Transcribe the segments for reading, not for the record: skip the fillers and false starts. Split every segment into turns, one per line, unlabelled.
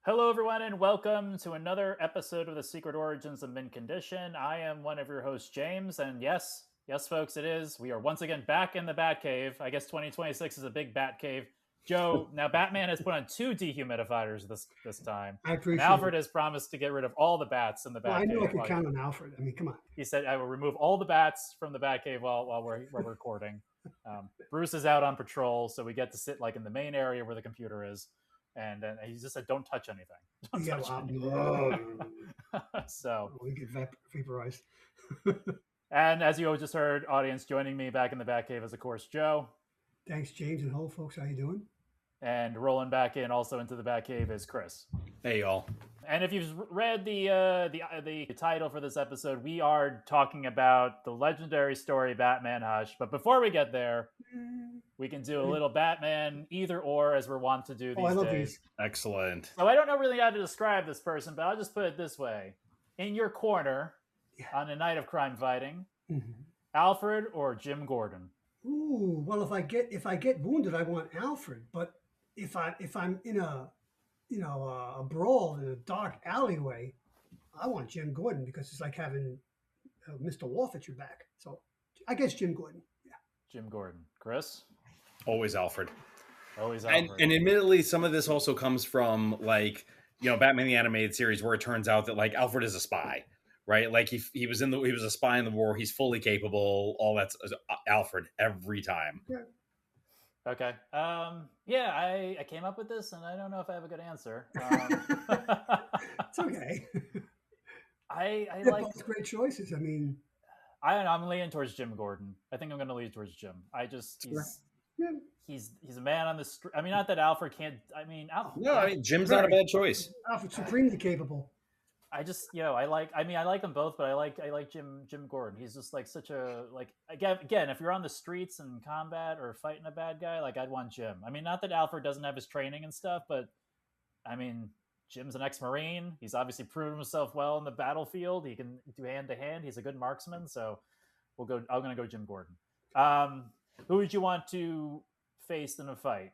Hello, everyone, and welcome to another episode of the Secret Origins of Mint Condition. I am one of your hosts, James, and yes, folks, it is. We are once again back in the Batcave. I guess 2026 is a big Batcave. Joe, now Batman has put on two dehumidifiers this time,
I
and
appreciate
Alfred
it.
has promised to get rid of all the bats in the
Well, I knew I
Batcave.
could count on Alfred. I mean, come on.
He said, "I will remove all the bats from the Batcave while we're recording." Bruce is out on patrol, so we get to sit like in the main area where the computer is. And he just said, "Don't touch anything. Don't
Yeah,
touch
well,
anything." So,
we get vaporized.
and as you just heard, audience joining me back in the Batcave is, of course, Joe.
Thanks, James and hello, folks. How you doing?
And rolling back in also into the Batcave is Chris.
Hey, y'all.
And if you've read the title for this episode, we are talking about the legendary story Batman Hush. But before we get there, we can do a little Batman either or, as we're wont to do these
I love
days.
these.
Excellent.
So I don't know really how to describe this person, but I'll just put it this way: in your corner, on a night of crime fighting, Alfred or Jim Gordon.
Ooh, well, if I get wounded, I want Alfred. But if I'm in a brawl in a dark alleyway, I want Jim Gordon because it's like having Mr. Wolf at your back. So I guess Jim Gordon. Yeah.
Jim Gordon. Chris?
Always Alfred.
Always
And,
Alfred.
and admittedly, some of this also comes from Batman the Animated Series, where it turns out that Alfred is a spy, right? Like he was a spy in the war. He's fully capable. All that's Alfred every time.
Yeah.
Okay. I came up with this, and I don't know if I have a good answer.
It's okay.
I
They're
like
both great choices. I mean,
I don't know. I'm leaning towards Jim Gordon. I think I'm going to lean towards Jim. He's a man on the street. I mean, not that Alfred can't. I mean,
Jim's not a bad choice.
Alfred's supremely capable.
I just, I like them both, but I like Jim Gordon. He's just like such a, like, again, if you're on the streets and combat or fighting a bad guy, like, I'd want Jim. I mean, not that Alfred doesn't have his training and stuff, but I mean, Jim's an ex-Marine. He's obviously proven himself well in the battlefield. He can do hand to hand. He's a good marksman. So I'm going to go Jim Gordon. Who would you want to face in a fight?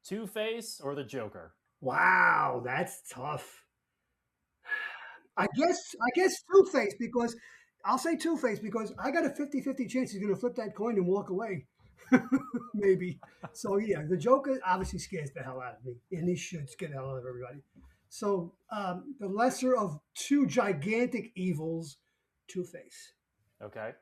Two-Face or the Joker?
Wow, that's tough. I guess Two-Face, because I'll say Two-Face because I got a 50-50 chance he's going to flip that coin and walk away. Maybe. So yeah, the Joker obviously scares the hell out of me, and he should scare the hell out of everybody. So the lesser of two gigantic evils, Two-Face.
Okay.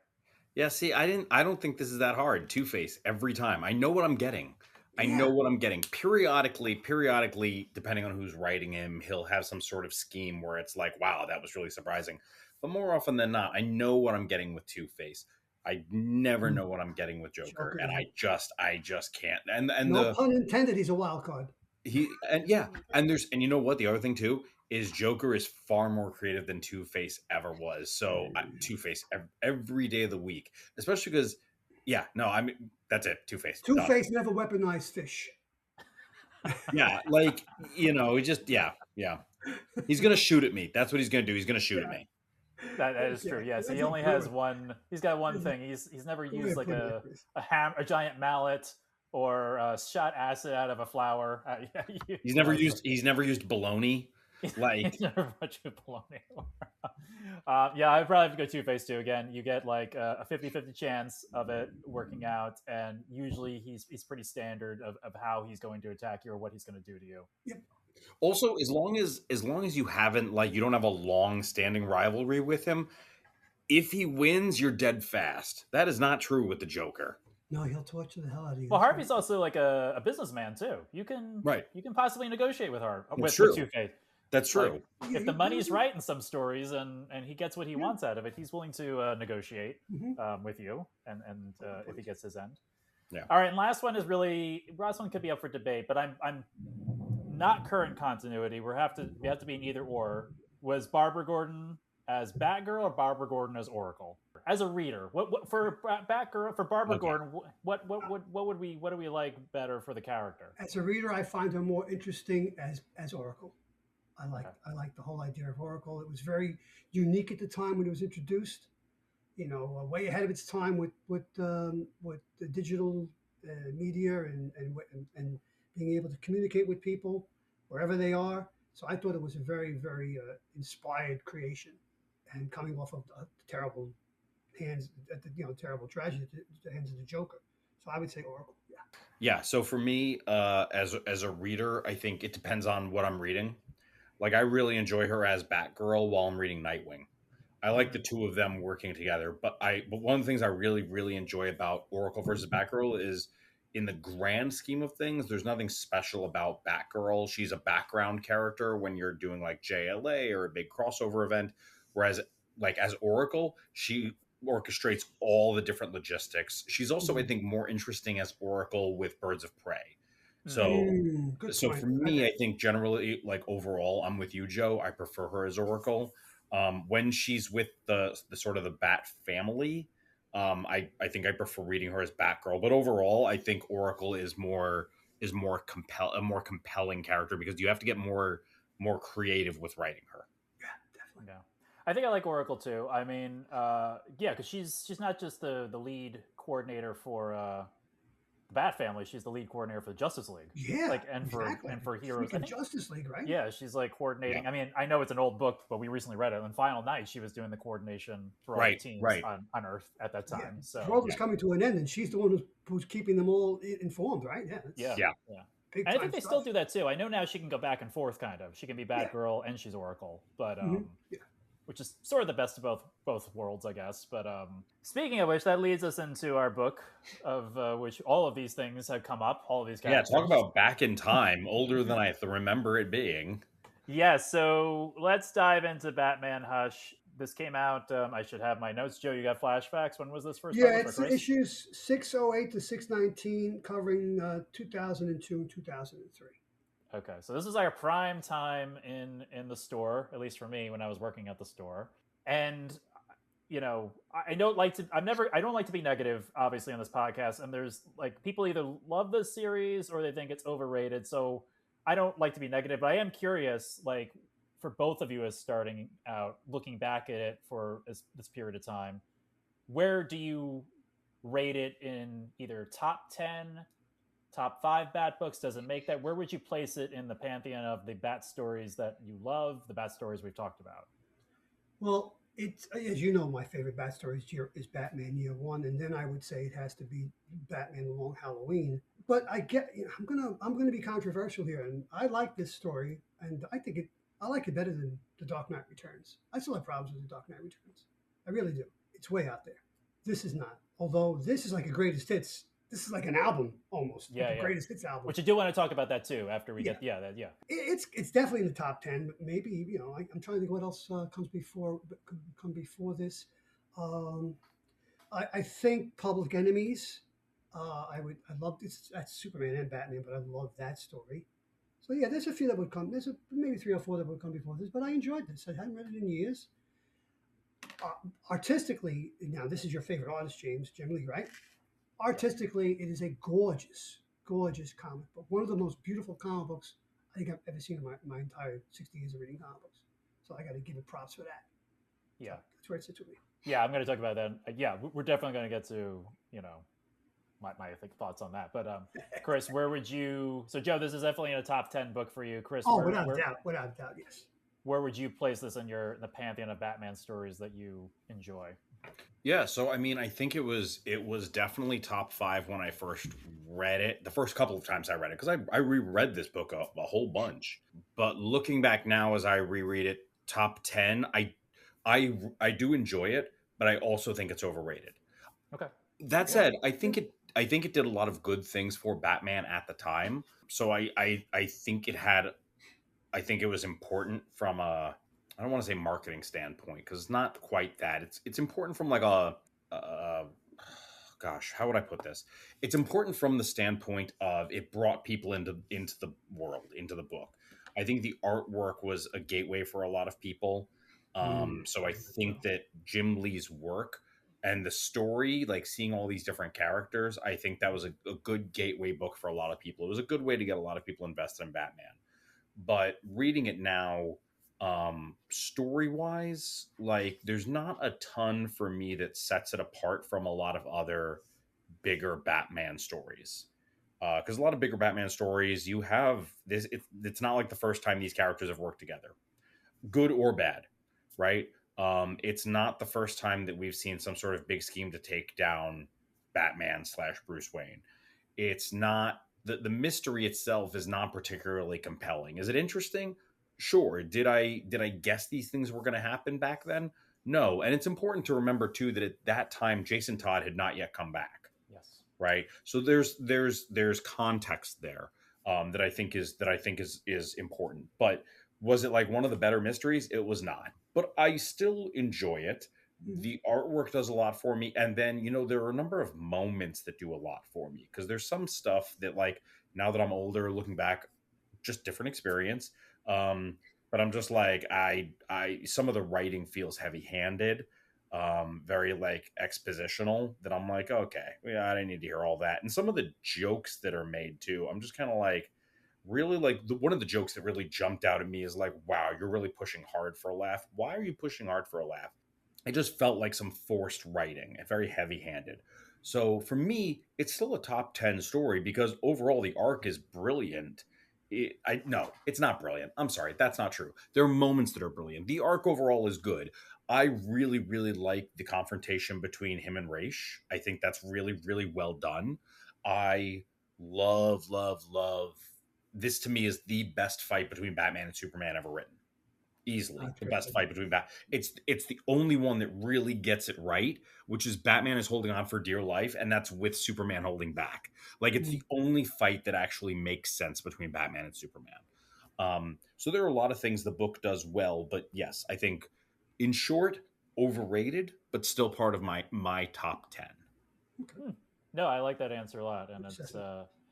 Yeah, see, I don't think this is that hard. Two-Face every time. I know what I'm getting. I know what I'm getting. Periodically, depending on who's writing him, he'll have some sort of scheme where it's like, wow, that was really surprising. But more often than not, I know what I'm getting with Two-Face. I never know what I'm getting with Joker, and I just can't. And
no pun intended, he's a wild card.
And you know what? The other thing too is Joker is far more creative than Two-Face ever was. So Two-Face every day of the week, especially because that's it. Two-Face.
Two-Face never weaponized fish.
Yeah, he just he's gonna shoot at me. That's what he's gonna do. He's gonna shoot at me.
That is true. Yes, he only has one. He's got one thing. He's never used like a giant mallet or shot acid out of a flower.
He's never used baloney.
He's never much of baloney. I'd probably have to go Two-Face too. Again, you get like a 50-50 chance of it working out, and usually he's pretty standard of how he's going to attack you or what he's going to do to you.
Yep.
Also, as long as you haven't you don't have a long-standing rivalry with him, if he wins, you're dead fast. That is not true with the Joker.
No, he'll torture the hell out of you.
Well, Harvey's also like a businessman too. You can possibly negotiate with with Two-Face.
That's true.
If the money's right in some stories and he gets what he wants out of it, he's willing to negotiate with you and if he gets his end.
Yeah.
All right, and last one could be up for debate, but I'm not current continuity. We have to be an either or. Was Barbara Gordon as Batgirl or Barbara Gordon as Oracle? As a reader, what for Batgirl, for Barbara Gordon, what do we like better for the character?
As a reader, I find her more interesting as Oracle. I like the whole idea of Oracle. It was very unique at the time when it was introduced. Way ahead of its time with the digital media and being able to communicate with people wherever they are. So I thought it was a very, very inspired creation, and coming off of the terrible hands, terrible tragedy at the hands of the Joker. So I would say Oracle. Yeah.
Yeah, so for me, as a reader, I think it depends on what I'm reading. Like I really enjoy her as Batgirl while I'm reading Nightwing. I like the
Mhm.
two of them working together. But one of the things I really really enjoy about Oracle versus Batgirl is in the grand scheme of things, there's nothing special about Batgirl. She's a background character when you're doing like JLA or a big crossover event, whereas like as Oracle, she orchestrates all the different logistics. She's also, I
Mhm.
think, more interesting as Oracle with Birds of Prey.
Mhm.
So
Good
so
point.
for me, I think generally, like overall, I'm with you, Joe. I prefer her as Oracle. When she's with the sort of the Bat family, I think I prefer reading her as Batgirl. But overall, I think Oracle is a more compelling character because you have to get more creative with writing her.
Yeah, definitely.
Yeah, I think I like Oracle too. I mean, yeah, because she's not just the lead coordinator for the Bat Family. She's the lead coordinator for the Justice League,
Yeah,
like
exactly.
and for heroes.
Speaking
I
of
think
Justice League, right?
yeah, she's like
Yeah.
coordinating. I mean, I know it's an old book, but we recently read it. On Final Night, she was doing the coordination for all the
Right.
teams
Right.
on Earth at that
Yeah,
time.
the
So
world was coming to an end, and she's the one who's keeping them all informed, right? Yeah,
yeah,
that's
Yeah.
yeah.
big
And I think
time
they still
stuff.
do that too. I know now she can go back and forth, kind of. She can be
Yeah.
Batgirl and she's Oracle, but
Yeah.
which is sort of the best of both worlds, I guess. But speaking of which, that leads us into our book, of which all of these things have come up, all of these
Yeah. Talk
characters.
about back in time, older than I remember it being.
Yeah, so let's dive into Batman Hush. This came out. I should have my notes. Joe, you got flashbacks. When was this first
Yeah,
published? Or
it's
Chris?
issues 608 to 619, covering 2002 and 2003.
Okay, so this is our prime time in the store, at least for me when I was working at the store. And I don't like to. I don't like to be negative, obviously, on this podcast. And there's like people either love this series or they think it's overrated. So I don't like to be negative, but I am curious, like for both of you as starting out, looking back at it for this period of time, where do you rate it in either top 10, top 5 Bat books? Does it make that? Where would you place it in the pantheon of the Bat stories that you love, the Bat stories we've talked about?
Well, it's as you know, my favorite Bat story is Batman Year One, and then I would say it has to be Batman The Long Halloween. But I'm gonna be controversial here, and I like this story, and I like it better than The Dark Knight Returns. I still have problems with The Dark Knight Returns. I really do. It's way out there. This is not. Although this is like a greatest hits. This is like an album almost, like
Yeah,
a
yeah.
greatest hits album.
Which you do want to talk about that too after we
Yeah,
get yeah.
it's definitely in the top 10. But maybe I'm trying to think what else comes before come before this. Um, I think Public Enemies. I love this. That's Superman and Batman, but I love that story. So yeah, there's a few that would come. Maybe 3 or 4 that would come before this, but I enjoyed this. I hadn't read it in years. Artistically, now this is your favorite artist, Jim Lee, right? Artistically, it is a gorgeous, gorgeous comic book. One of the most beautiful comic books I think I've ever seen in my entire 60 years of reading comic books. So I got to give it props for that.
Yeah.
So that's where it sits with me.
Yeah, I'm going to talk about that. Yeah, we're definitely going to get to, my I think thoughts on that. But Chris, where would you? So Joe, this is definitely in a top 10 book for you. Chris,
Oh, without a doubt, yes.
Where would you place this in the pantheon of Batman stories that you enjoy?
Yeah, so I mean, I think it was definitely top 5 when I first read it. The first couple of times I read it, because I reread this book a whole bunch. But looking back now as I reread it, top 10. I do enjoy it, but I also think it's overrated.
Okay.
That said, I think it did a lot of good things for Batman at the time. So I think I think it was important from a, I don't want to say marketing standpoint because it's not quite that. It's important from like a gosh, how would I put this? It's important from the standpoint of it brought people into the world, into the book. I think the artwork was a gateway for a lot of people. So I
Very much so.
think that Jim Lee's work and the story, like seeing all these different characters, I think that was a good gateway book for a lot of people. It was a good way to get a lot of people invested in Batman. But reading it now, story wise, like there's not a ton for me that sets it apart from a lot of other bigger Batman stories. because a lot of bigger Batman stories, you have this. It's not like the first time these characters have worked together, good or bad, right? It's not the first time that we've seen some sort of big scheme to take down Batman / Bruce Wayne. It's not the mystery itself is not particularly compelling. Is it interesting? Sure. Did I guess these things were going to happen back then? No. And it's important to remember too that at that time Jason Todd had not yet come back.
Yes.
Right. So there's context there that I think is important. But was it like one of the better mysteries? It was not. But I still enjoy it. The artwork does a lot for me, and then there are a number of moments that do a lot for me, because there's some stuff that, like, now that I'm older, looking back, just different experience. But I'm just like, I some of the writing feels heavy handed, very like expositional, that I'm like, okay, yeah, I didn't need to hear all that. And some of the jokes that are made too, I'm just kind of like, really, like, one of the jokes that really jumped out at me is like, wow, you're really pushing hard for a laugh. Why are you pushing hard for a laugh? It just felt like some forced writing and very heavy handed. So for me, it's still a top 10 story, because overall the arc is brilliant. No, it's not brilliant. I'm sorry, that's not true. There are moments that are brilliant. The arc overall is good. I really, really like the confrontation between him and Raish. I think that's really, really well done. I love, love, love. This to me is the best fight between Batman and Superman ever written. Easily the best fight between it's the only one that really gets it right, which is Batman is holding on for dear life, and that's with Superman holding back. Like, it's the only fight that actually makes sense between Batman and Superman. So there are a lot of things the book does well, but yes, I think, in short, overrated, but still part of my top 10.
Okay.
No, I like that answer a lot, and it's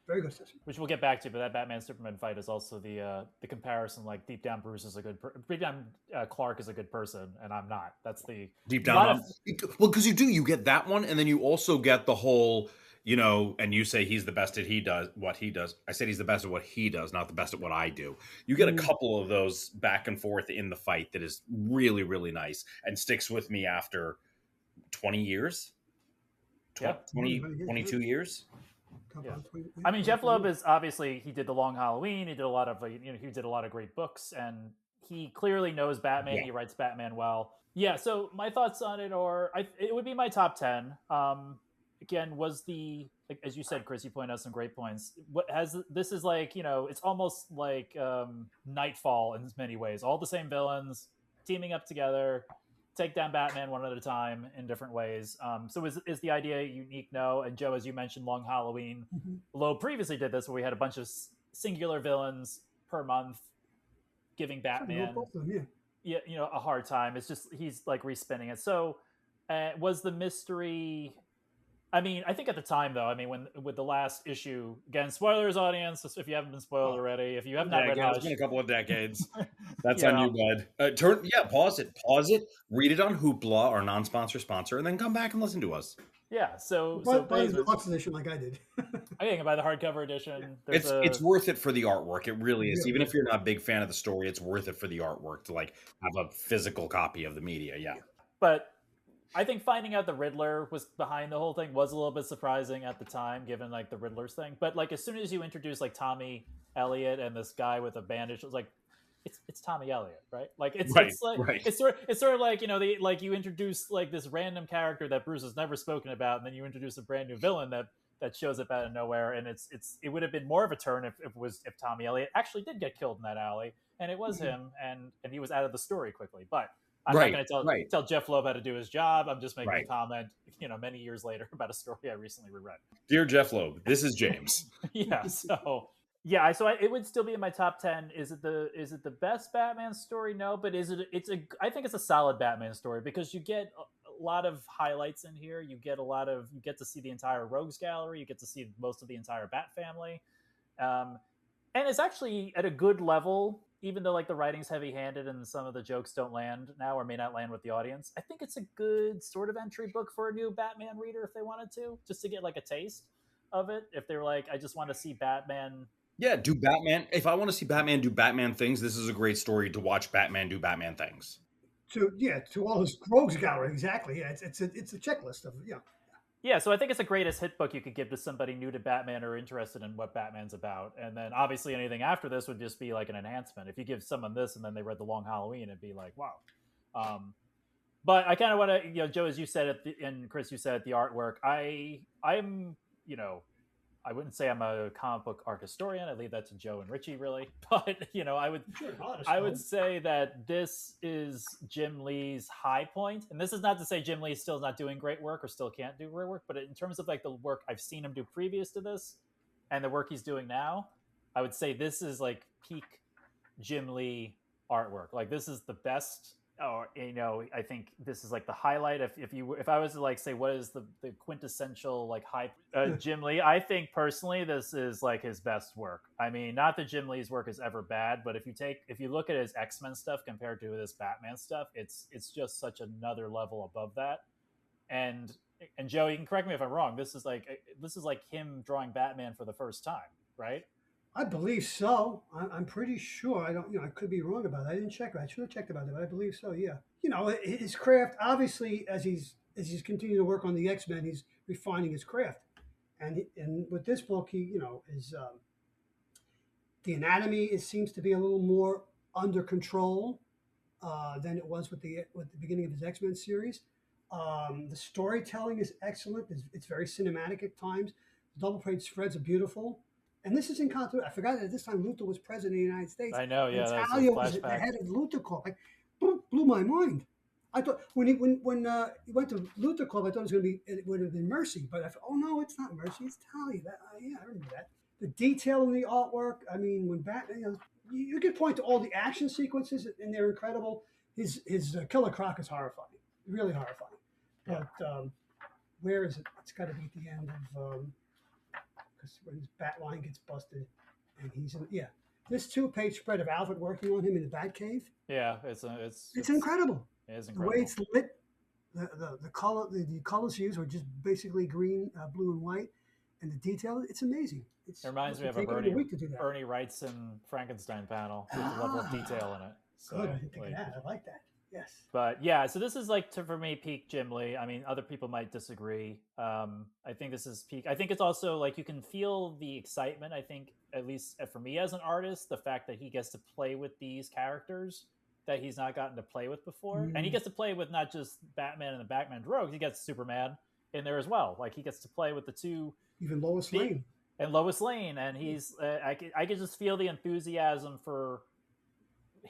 very good system.
Which we'll get back to, but that Batman Superman fight is also the comparison. Like, deep down, Bruce is a good, deep down, Clark is a good person, and I'm not. That's the
deep down. Well, because you get that one, and then you also get the whole, and you say he's the best at what he does. I said he's the best at what he does, not the best at what I do. You get a couple of those back and forth in the fight that is really, really nice and sticks with me after 20 years. 22 years.
Yeah. I mean, Jeff Loeb is obviously, he did The Long Halloween. He did a lot of, he did a lot of great books, and he clearly knows Batman. Yeah. He writes Batman well. Yeah. So my thoughts on it are, it would be my top 10. Again, was like, as you said, Chris, you point out some great points. This is like, it's almost like Nightfall in many ways. All the same villains teaming up together, take down Batman one at a time in different ways. So is the idea unique? No. And Joe, as you mentioned, Long Halloween, Loeb previously did this, where we had a bunch of singular villains per month giving Batman a hard time. It's just, he's like respinning it. So was the mystery... I mean, I think at the time, though, with the last issue, again, spoilers, audience, if you haven't been spoiled already, if you have not read Hush.
It's been a couple of decades. That's on you, bud. Pause it, read it on Hoopla, our non-sponsor, and then come back and listen to us.
Yeah, so
buy the deluxe edition like I did.
I think buy the hardcover edition.
It's worth it for the artwork. It really is. Even if you're not a big fan of the story, it's worth it for the artwork to like have a physical copy of the media. Yeah,
but I think finding out the Riddler was behind the whole thing was a little bit surprising at the time, given like the Riddler's thing. But like, as soon as you introduce like Tommy Elliott and this guy with a bandage, it was like, it's Tommy Elliott, right? Like it's sort of like, you introduce like this random character that Bruce has never spoken about, and then you introduce a brand new villain that shows up out of nowhere, and it would have been more of a turn if Tommy Elliott actually did get killed in that alley, and it was him, and he was out of the story quickly, but. I'm not going to tell Jeff Loeb how to do his job. I'm just making a comment, many years later about a story I recently reread.
Dear Jeff Loeb, this is James.
So it would still be in my top 10. Is it the best Batman story? No, but I think it's a solid Batman story, because you get a lot of highlights in here. You get to see the entire Rogues Gallery. You get to see most of the entire Bat family. And it's actually at a good level. Even though like the writing's heavy-handed and some of the jokes don't land now or may not land with the audience, I think it's a good sort of entry book for a new Batman reader if they wanted to, just to get like a taste of it. If they were like, I just want to see Batman.
Yeah, do Batman. If I want to see Batman do Batman things, this is a great story to watch Batman do Batman things.
To all his Rogues Gallery, exactly. Yeah, it's a checklist of
Yeah, so I think it's the greatest hit book you could give to somebody new to Batman or interested in what Batman's about. And then obviously anything after this would just be like an enhancement. If you give someone this and then they read The Long Halloween, it'd be like, wow. But I kind of want to, Joe, as you said and Chris, you said the artwork. I'm, I wouldn't say I'm a comic book art historian. I leave that to Joe and Richie, really. But I would say that this is Jim Lee's high point, and this is not to say Jim Lee still not doing great work or still can't do great work. But in terms of like the work I've seen him do previous to this, and the work he's doing now, I would say this is like peak Jim Lee artwork. Like this is the best. Or I think this is like the highlight. If I was to like say what is the quintessential like high Jim Lee, I think personally this is like his best work. I mean, not that Jim Lee's work is ever bad, but if you look at his X-Men stuff compared to this Batman stuff, it's just such another level above that. And Joe, you can correct me if I'm wrong. This is like him drawing Batman for the first time, right?
I believe so. I'm pretty sure. I don't. I could be wrong about that. I didn't check. I should have checked about it, but I believe so. Yeah. His craft. Obviously, as he's continuing to work on the X-Men, he's refining his craft. And with this book, he is the anatomy. It seems to be a little more under control than it was with the beginning of his X-Men series. The storytelling is excellent. It's very cinematic at times. The double page spreads are beautiful. And this is in continuity. I forgot that at this time Luthor was president of the United States.
I know, yeah.
Natalia was the head of Luthor Corp. Like, blew my mind. I thought when he went to Luthor Corp, I thought it would have been Mercy, but I thought, oh no, it's not Mercy, it's Talia. I remember that. The detail in the artwork. I mean, when Batman, you could point to all the action sequences, and they're incredible. His Killer Croc is horrifying, really horrifying. But where is it? It's got to be at the end of. When his bat line gets busted, and he's this 2-page spread of Alfred working on him in the Batcave.
Yeah, it's
incredible.
It is incredible.
The way it's lit, the colors used are just basically green, blue, and white, and the detail. It's amazing.
It reminds me of a Bernie Wrightson Frankenstein panel with the level of detail in it. So,
good. I didn't think of that. I like that. Yes.
But yeah, so this is like for me peak Jim Lee. I mean, other people might disagree. I think this is peak. I think it's also like you can feel the excitement. I think at least for me as an artist, the fact that he gets to play with these characters that he's not gotten to play with before, and he gets to play with not just Batman and the Batman Rogues. He gets Superman in there as well. Like he gets to play with the two,
even Lois Lane,
and he's. I can just feel the enthusiasm for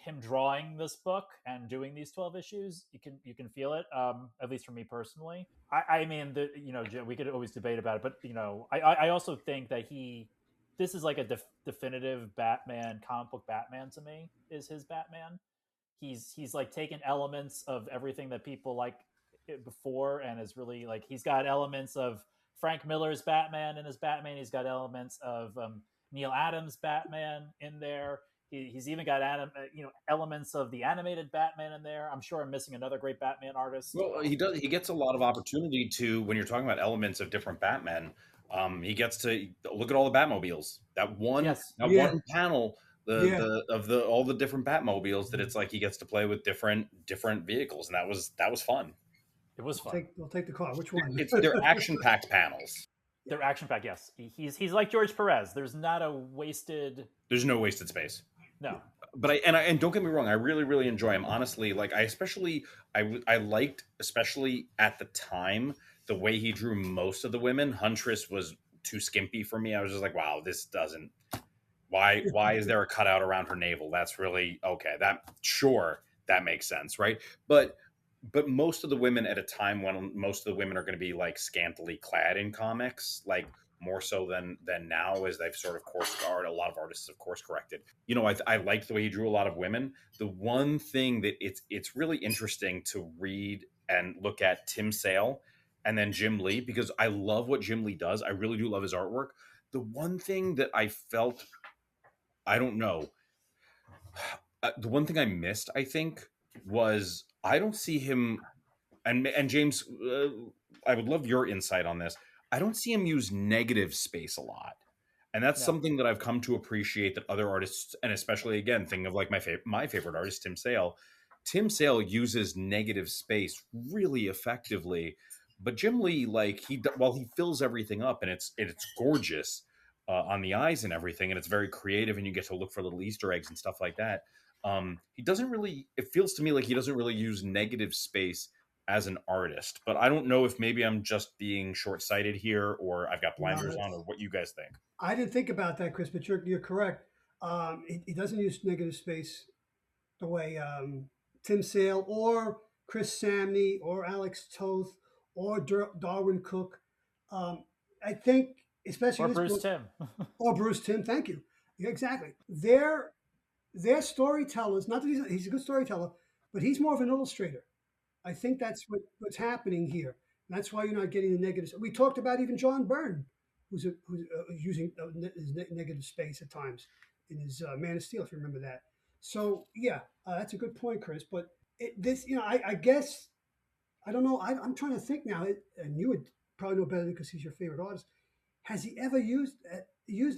him drawing this book and doing these 12 issues. You can feel it, at least for me personally. I mean, we could always debate about it, but I also think that this is like a definitive Batman, comic book Batman to me, is his Batman. He's like taken elements of everything that people like before, and is really like, he's got elements of Frank Miller's Batman in his Batman. He's got elements of Neil Adams' Batman in there. He's even got elements of the animated Batman in there. I'm sure I'm missing another great Batman artist.
Well, he does. He gets a lot of opportunity to, when you're talking about elements of different Batman. He gets to look at all the Batmobiles. That one panel, all the different Batmobiles. That it's like he gets to play with different vehicles, and that was fun.
It was fun.
We'll take the car. Which one?
They're action-packed panels.
They're action-packed. Yes, he's like George Perez. There's no wasted
space.
No,
but and don't get me wrong, I really, really enjoy him. Honestly, like I liked, especially at the time, the way he drew most of the women. Huntress was too skimpy for me. I was just like, wow, this doesn't. Why is there a cutout around her navel? That's really okay. That makes sense, right? But most of the women at a time when most of the women are going to be like scantily clad in comics, like more so than now, as they've sort of a lot of artists have course corrected. I liked the way he drew a lot of women. The one thing that it's really interesting to read and look at Tim Sale and then Jim Lee, because I love what Jim Lee does. I really do love his artwork. The one thing that I felt, I don't know, the one thing I missed, I think, was I don't see him, and James, I would love your insight on this. I don't see him use negative space a lot. And that's something that I've come to appreciate, that other artists, and especially, again, thinking of like my favorite artist, Tim Sale. Tim Sale uses negative space really effectively, But Jim Lee, like while he fills everything up and it's gorgeous on the eyes and everything, and it's very creative, and you get to look for little Easter eggs and stuff like that. He doesn't really. It feels to me like he doesn't really use negative space as an artist. But I don't know if maybe I'm just being short sighted here, or I've got
No,
blinders on, or what you guys think.
I didn't think about that, Chris, but you're correct. He doesn't use negative space the way Tim Sale or Chris Samney or Alex Toth or Darwin Cook. I think, especially
Or
in this
Bruce
book,
Tim.
or Bruce Tim. Thank you. Yeah, exactly. Their storytellers. Not that he's a good storyteller, but he's more of an illustrator. I think that's what's happening here. That's why you're not getting the negatives. We talked about even John Byrne, who's using his negative space at times in his Man of Steel, if you remember that. So yeah, that's a good point, Chris. But I guess I don't know. I'm trying to think now, and you would probably know better because he's your favorite artist. Has he ever used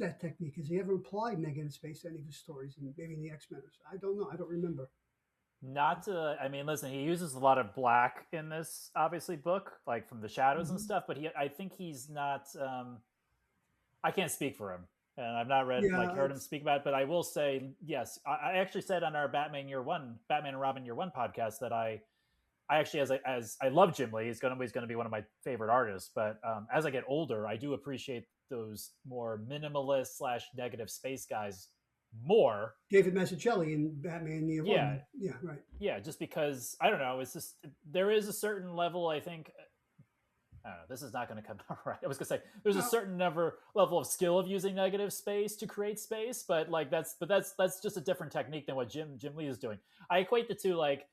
that technique? Has he ever applied negative space to any of his stories, and maybe in the X-Men? I don't know. I don't remember.
Not to, I mean, listen, he uses a lot of black in this obviously book, like from the shadows and stuff. But I think he's not. I can't speak for him, and I've not heard him speak about it. But I will say, yes, I actually said on our Batman and Robin Year One podcast that I actually, as I love Jim Lee, he's always going to be one of my favorite artists. But as I get older, I do appreciate those more minimalist / negative space guys more.
David Mazzucchelli in Batman Year One. Yeah, right.
Yeah, just because I don't know, it's just there is a certain level. I think I don't know, this is not going to come out right. I was going to say there's a certain level of skill of using negative space to create space, but that's just a different technique than what Jim Lee is doing. I equate the two. Like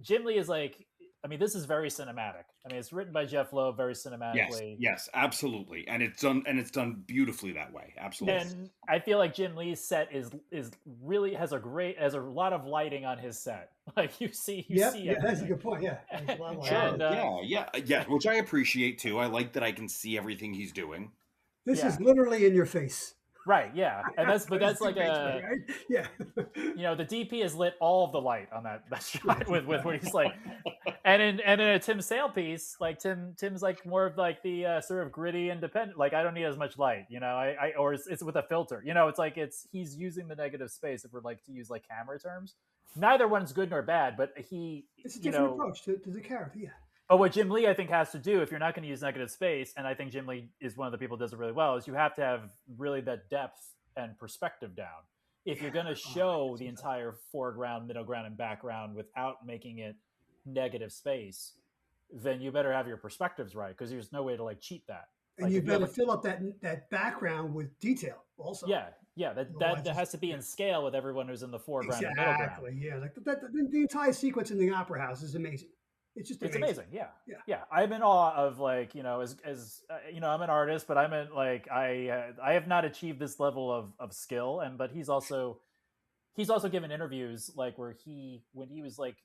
Jim Lee is like, I mean, this is very cinematic. I mean, it's written by Jeff Loeb very cinematically.
Yes, absolutely, and it's done beautifully that way. Absolutely.
And I feel like Jim Lee's set is really has a lot of lighting on his set. Like you see.
Yeah, that's a good point. Yeah,
yeah, which I appreciate too. I like that I can see everything he's doing.
This is literally in your face.
Right, yeah, and that's like a
right? Yeah.
You know, the DP has lit all of the light on that shot with where he's like, and in a Tim Sale piece, like Tim's like more of like the sort of gritty independent. Like I don't need as much light, you know. Or it's with a filter, you know. It's like he's using the negative space if we're like to use like camera terms. Neither one's good nor bad, but
it's a different approach to the character. Yeah.
But what Jim Lee, I think, has to do, if you're not going to use negative space, and I think Jim Lee is one of the people who does it really well, is you have to have really that depth and perspective down. If you're going to show the entire foreground, middle ground, and background without making it negative space, then you better have your perspectives right, because there's no way to like cheat that.
And
like,
you better fill up that background with detail also.
Yeah, that has to be in scale with everyone who's in the foreground and middle ground.
Exactly, yeah. Like the entire sequence in the opera house is amazing. It's
amazing. Yeah. I'm in awe of like, you know, as you know, I'm an artist, but I'm in like I have not achieved this level of skill, but he's also given interviews like where when he was like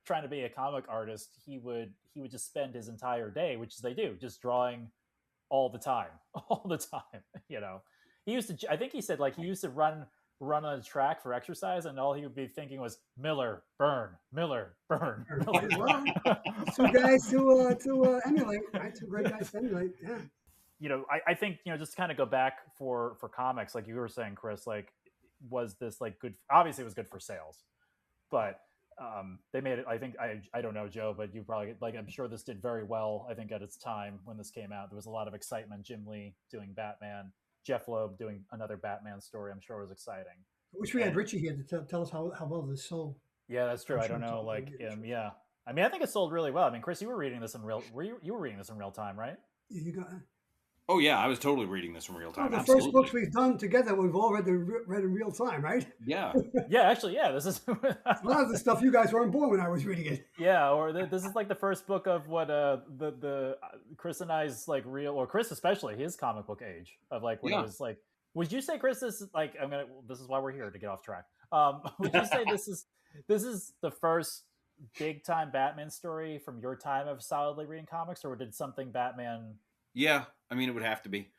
trying to be a comic artist, he would just spend his entire day, which they do, just drawing all the time, you know. I think he said like he used to run on a track for exercise, and all he would be thinking was Miller, burn, Miller, burn. Miller.
Well, two guys to emulate, right? Two great guys to emulate. Yeah.
You know, I think, you know, just to kind of go back for comics, like you were saying, Chris, like was this like good? Obviously, it was good for sales, but they made it. I think I don't know, Joe, but you probably like. I'm sure this did very well. I think at its time when this came out, there was a lot of excitement. Jim Lee doing Batman. Jeff Loeb doing another Batman story, I'm sure was exciting.
I wish we had Richie here to tell us how well this sold.
Yeah, that's true. I don't know, like, yeah. I mean, I think it sold really well. I mean, Chris, you were reading this in real. You were reading this in real time, right?
Yeah, you got.
Oh yeah, I was totally reading this in real time.
The first books we've done together, we've all read in real time, right?
Yeah.
Yeah, actually, yeah. This is
a lot of the stuff you guys weren't born when I was reading it.
Yeah, or this is like the first book of what the Chris and I's like real, or Chris especially, his comic book age of like when it was like. Would you say, Chris, this is like this is why we're here to get off track. Would you say this is the first big time Batman story from your time of solidly reading comics, or did something Batman?
Yeah, I mean, it would have to be.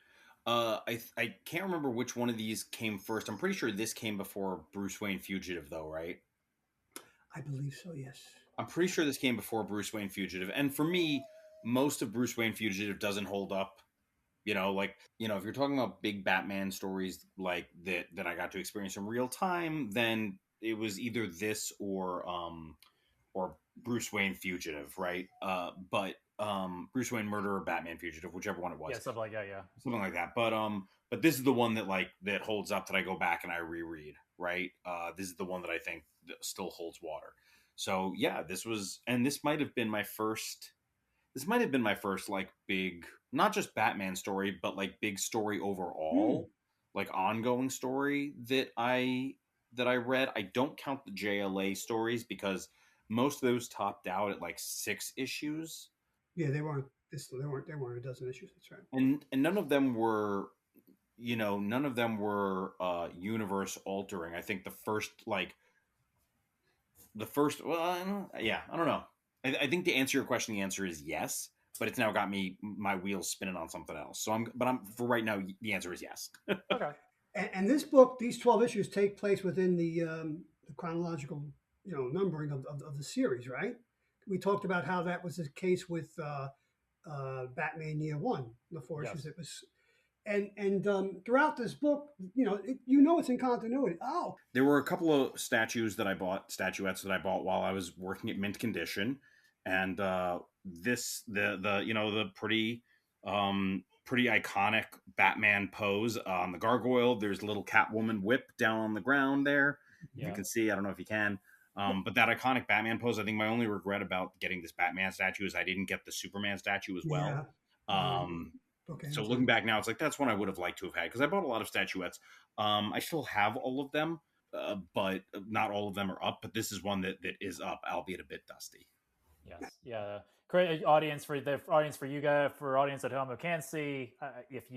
I can't remember which one of these came first. I'm pretty sure this came before Bruce Wayne Fugitive, though, right?
I believe so. Yes.
I'm pretty sure this came before Bruce Wayne Fugitive, and for me, most of Bruce Wayne Fugitive doesn't hold up. You know, like, you know, if you're talking about big Batman stories like that I got to experience in real time, then it was either this or Bruce Wayne Fugitive, right? But Bruce Wayne Murderer, Batman Fugitive, whichever one it was.
Yeah, something like that, yeah.
Something like that. But this is the one that holds up, that I go back and I reread, right? This is the one that I think that still holds water. So yeah, this might have been my first like big, not just Batman story, but like big story overall, like ongoing story that I read. I don't count the JLA stories because most of those topped out at like 6 issues.
Yeah, they weren't a dozen issues. That's right.
And none of them were, universe altering. I think the first, well, I don't know. I think to answer your question, the answer is yes, but it's now got my wheels spinning on something else. So for right now, the answer is yes.
Okay.
And this book, these 12 issues take place within the chronological, numbering of the series, right? We talked about how that was the case with Batman Year One, the 4 issues. It was, and throughout this book, it's in continuity. Oh,
there were a couple of statuettes that I bought while I was working at mint condition, and the pretty iconic Batman pose on the gargoyle. There's a little Catwoman whip down on the ground there. Yeah. You can see. I don't know if you can. But that iconic Batman pose, I think my only regret about getting this Batman statue is I didn't get the Superman statue as well. Yeah. Okay. So looking back now, it's like that's one I would have liked to have had, because I bought a lot of statuettes. I still have all of them, but not all of them are up. But this is one that is up, albeit a bit dusty.
Yes. Yeah. Great audience for you guys, for audience at home who can't see. If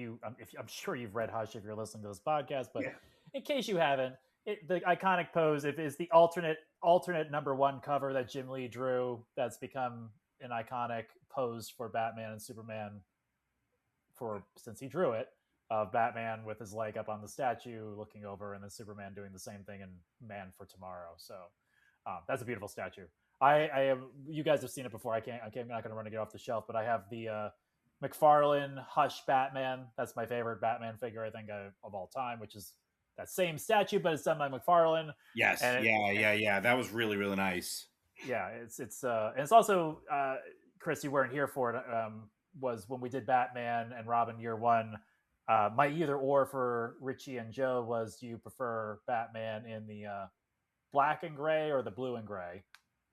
I'm sure you've read Hush if you're listening to this podcast, but in case you haven't, the iconic pose is the alternate #1 cover that Jim Lee drew. That's become an iconic pose for Batman and Superman since he drew it, of Batman with his leg up on the statue looking over, and then Superman doing the same thing in Man for Tomorrow. So that's a beautiful statue. You guys have seen it before. I'm not going to run to get off the shelf, but I have the McFarlane Hush Batman. That's my favorite Batman figure, I think, of all time, which is that same statue, but it's done by McFarlane.
Yes. Yeah. That was really, really nice.
Yeah. It's also, Chris, you weren't here for it. Was when we did Batman and Robin Year One. My either or for Richie and Joe was, do you prefer Batman in the black and gray or the blue and gray?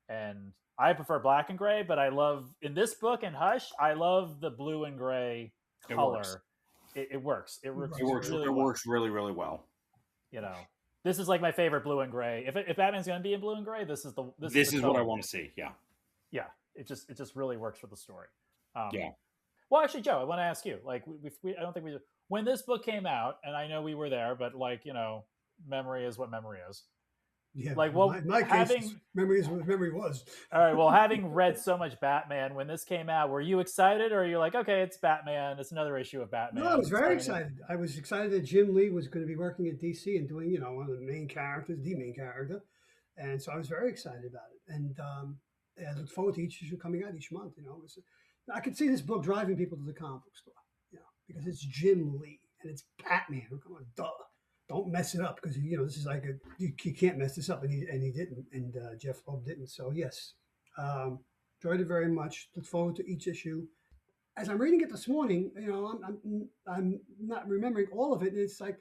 And I prefer black and gray, but I love, in this book and Hush, I love the blue and gray color. It works. It
works really, really well.
This is like my favorite blue and gray. If Batman's going to be in blue and gray, this is
what I want to see. Yeah.
Yeah. It just really works for the story.
Yeah.
Well, actually, Joe, I want to ask you, I don't think when this book came out, and I know we were there, but memory is what memory is.
Yeah. My case, memory is what memory was.
All right. Well, having read so much Batman, when this came out, were you excited, or are you like, okay, it's Batman, it's another issue of Batman?
No, I was very excited. I was excited that Jim Lee was going to be working at DC and doing, one of the main characters, the main character. And so I was very excited about it. And I look forward to each issue coming out each month. I could see this book driving people to the comic book store, because it's Jim Lee and it's Batman. Come on, duh. Don't mess it up, because this is like you can't mess this up, and he didn't, and Jeff Loeb didn't. So yes, enjoyed it very much. Look forward to each issue. As I'm reading it this morning, I'm not remembering all of it, and it's like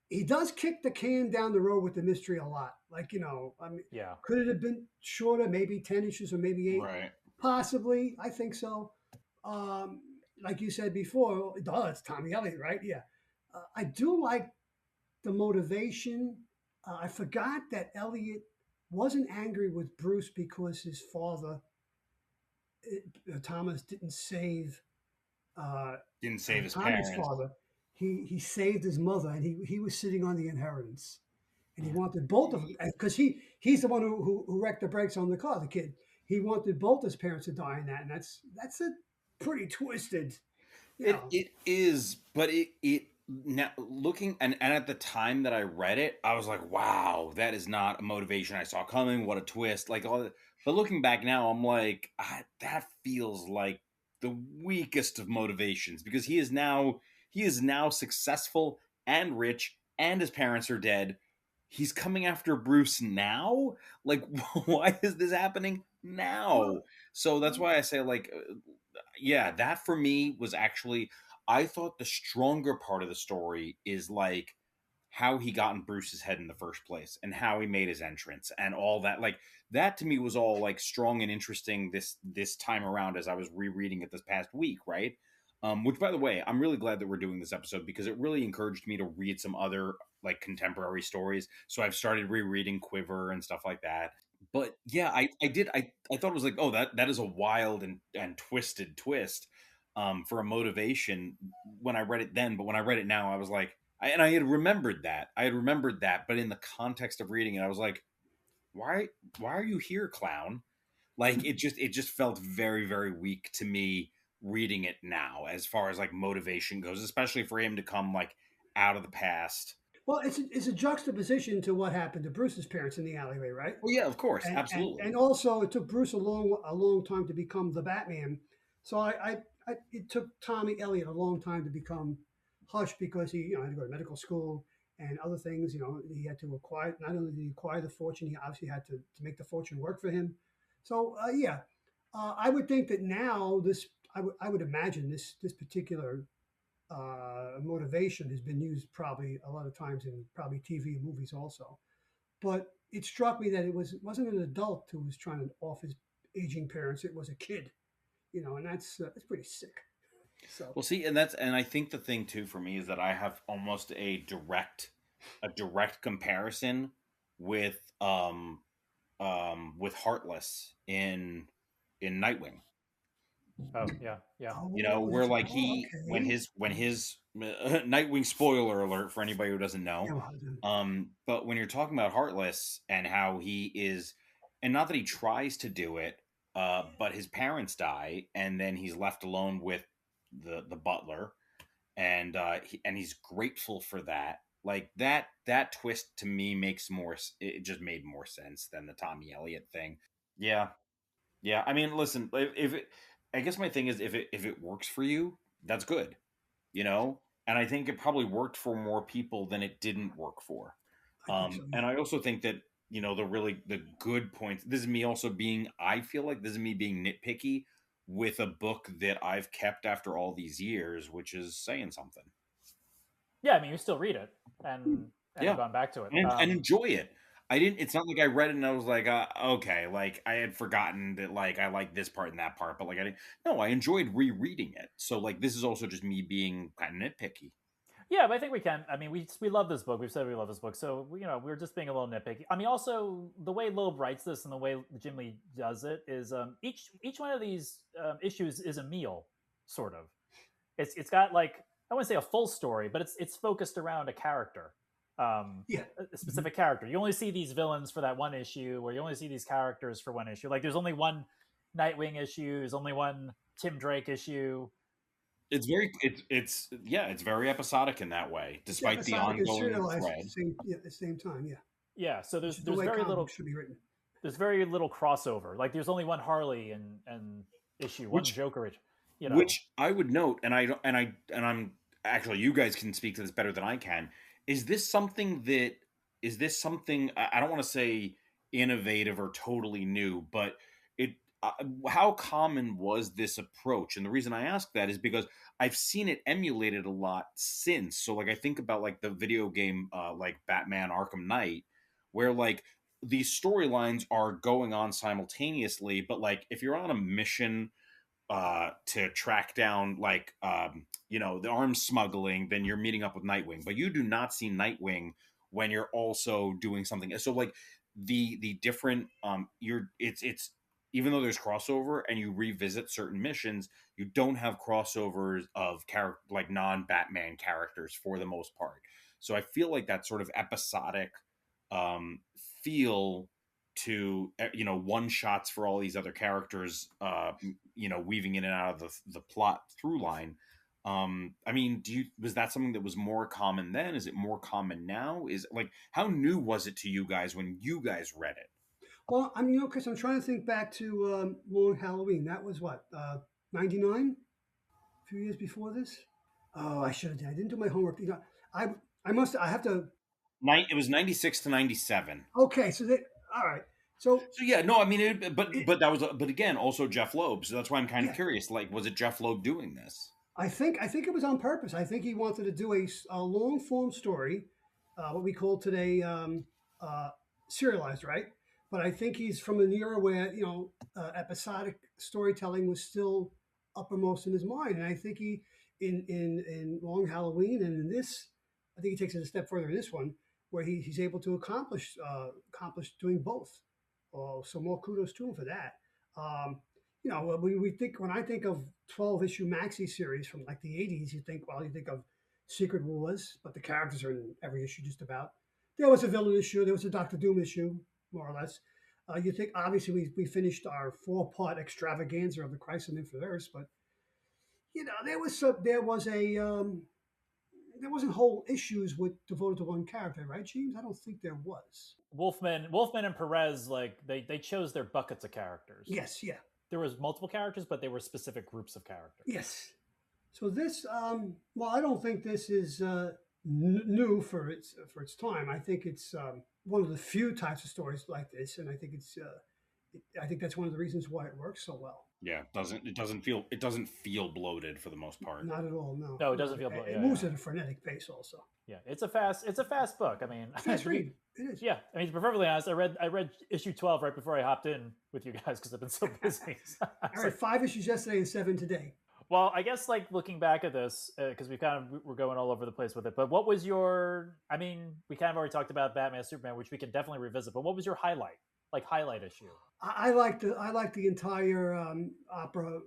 he does kick the can down the road with the mystery a lot. Could it have been shorter? Maybe 10 issues or maybe 8.
Right.
Possibly, I think so. Like you said before, it's Tommy Elliott, right? Yeah. I do like the motivation. I forgot that Elliott wasn't angry with Bruce because his father, Thomas, didn't save
his parents.
Father. He saved his mother, and he was sitting on the inheritance, and he wanted both of them, because he's the one who wrecked the brakes on the car, the kid. He wanted both his parents to die in that, and that's a pretty twisted.
It is, but it now looking and at the time that I read it, I was like, wow, that is not a motivation I saw coming. What a twist! Like all that. But looking back now, I'm like, that feels like the weakest of motivations, because he is now successful and rich, and his parents are dead. He's coming after Bruce now? Like, why is this happening now?
Well,
So that's why I say, like, yeah, that for me was actually, I thought the stronger part of the story is like how he got in Bruce's head in the first place and how he made his entrance and all that. Like, that to me was all like strong and interesting this time around as I was rereading it this past week, right? Which, by the way, I'm really glad that we're doing this episode because it really encouraged me to read some other like contemporary stories. So I've started rereading Quiver and stuff like that. But yeah, I did I thought it was like, oh, that is a wild and twisted twist for a motivation when I read it then. But when I read it now, I was like, and I had remembered that. I had remembered that, but in the context of reading it, I was like, why are you here, clown? Like, it just felt very, very weak to me reading it now, as far as like motivation goes, especially for him to come like out of the past.
well, it's a juxtaposition to what happened to Bruce's parents in the alleyway, right?
Well, yeah, of course,
And
absolutely.
also it took Bruce a long time to become the Batman. So it took Tommy Elliot a long time to become Hush because he had to go to medical school and other things. He had to acquire, not only did he acquire the fortune, he obviously had to make the fortune work for him. So yeah, I would think that now I would imagine this particular motivation has been used probably a lot of times in probably TV and movies also. But it struck me that wasn't an adult who was trying to off his aging parents. It was a kid, and that's pretty sick. So
Well, see, and I think the thing too for me is that I have almost a direct comparison with with Heartless in Nightwing.
Oh yeah, yeah.
Where like
okay.
when his Nightwing, spoiler alert for anybody who doesn't
Yeah,
know.
well, then,
But when you're talking about Heartless and how he is, and not that he tries to do it, but his parents die, and then he's left alone with the butler, and he's grateful for that. Like that twist to me makes more. It just made more sense than the Tommy Elliott thing. Yeah, yeah. I mean, listen, if it, I guess my thing is if it works for you, that's good, you know. And I think it probably worked for more people than it didn't work for.
I think so.
And
Yeah.
I also think that the good points. This is me also being. I feel like this is me being nitpicky with a book that I've kept after all these years, which is saying something.
Yeah, I mean, you still read it and have
Yeah,
gone back to it.
and enjoy it. I didn't. It's not like I read it and I was like, okay, like I had forgotten that, like I like this part and that part, but like I didn't. No, I enjoyed rereading it. So like this is also just me being kind of nitpicky.
Yeah, but I think we can. I mean, we love this book. We've said we love this book, so we're just being a little nitpicky. I mean, also the way Loeb writes this and the way Jim Lee does it is each one of these issues is a meal, sort of. It's got like, I wouldn't say a full story, but it's focused around a character,
Yeah.
a specific character. You only see these villains for that one issue, or you only see these characters for one issue. Like there's only one Nightwing issue, there's only one Tim Drake issue.
It's very episodic in that way,
It's
despite the
episodic and
ongoing
serialized at
thread.
the same time. Yeah.
Yeah, so
Which
there's
is the
there's
way
very
comics
little
should be written.
crossover. Like there's only one Harley and issue, one
Which
Joker, you know.
which I would note, and I don't, and I'm actually, you guys can speak to this better than I can. Is this something that is this something I don't want to say innovative or totally new, but it how common was this approach? And the reason I ask that is because I've seen it emulated a lot since. So like I think about like the video game like Batman Arkham Knight, where like these storylines are going on simultaneously, but like if you're on a mission to track down like the arms smuggling, then you're meeting up with Nightwing, but you do not see Nightwing when you're also doing something. So like the different you're it's even though there's crossover and you revisit certain missions, you don't have crossovers of character like non-Batman characters for the most part. So I feel like that sort of episodic um feel to one shots for all these other characters weaving in and out of the plot through line. I mean, was that something that was more common then? Is it more common now? Is like, how new was it to you guys when you guys read it?
Well, because I'm trying to think back to Long Halloween. That was what 99, a few years before this. Oh, I should have. I didn't do my homework. I I must. I have to.
It was 96 to 97.
Okay, so that all right. So
So yeah, no, I mean,
it,
but that was, but again, also Jeff Loeb. So that's why I'm kind of
yeah,
curious. Like, was it Jeff Loeb doing this?
I think it was on purpose. I think he wanted to do a long form story, what we call today uh, serialized, right? But I think he's from an era where episodic storytelling was still uppermost in his mind, and I think he in Long Halloween and in this, I think he takes it a step further in this one, where he's able to accomplish doing both. So more kudos to him for that. Um, we think when I think of 12-issue maxi series from like the 80s, you think of Secret Wars, but the characters are in every issue just about. There was a villain issue, there was a Doctor Doom issue, more or less. You think obviously we finished our 4-part extravaganza of the Crisis on Infinite Earths, but there wasn't whole issues with devoted to one character, right, James? I don't think there was.
Wolfman and Perez, like they chose their buckets of characters.
Yes, yeah,
There was multiple characters, but they were specific groups of characters.
yes. So this, well, I don't think this is new for its time. I think it's one of the few types of stories like this, and I think I think that's one of the reasons why it works so well.
Yeah, it doesn't feel bloated for the most part.
Not at all. No.
No, it doesn't feel.
It moves at a frenetic pace, also.
Yeah, it's a fast book. I mean,
Fast read. It is.
Yeah, I mean, to be perfectly honest, I read issue 12 right before I hopped in with you guys because I've been so busy.
I read 5 issues yesterday and 7 today.
Well, I guess like looking back at this, because we're going all over the place with it. But what was your? I mean, we kind of already talked about Batman, Superman, which we can definitely revisit. But what was your highlight issue?
I like the entire opera.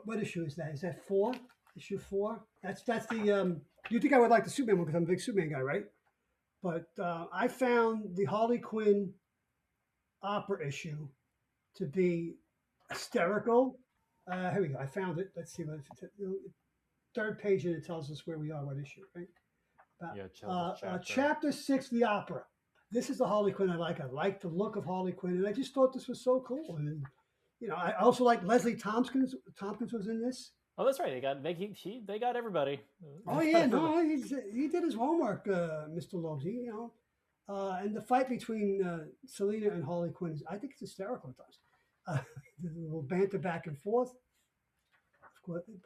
What issue is that? Is that 4? Issue 4? That's the. You think I would like the Superman one because I'm a big Superman guy, right? But I found the Harley Quinn opera issue to be hysterical. Here we go. I found it. Let's see what it's. Third page, and it tells us where we are. What issue, right? Chapter 6, the opera. This is the Harley Quinn I like. I like the look of Harley Quinn, and I just thought this was so cool. And I also like Leslie Tompkins. Tompkins was in this.
Oh, that's right. They got everybody.
Oh yeah, no, he did his homework, Mr. Loebs. And the fight between Selena and Harley Quinn, I think it's hysterical at times. The little banter back and forth.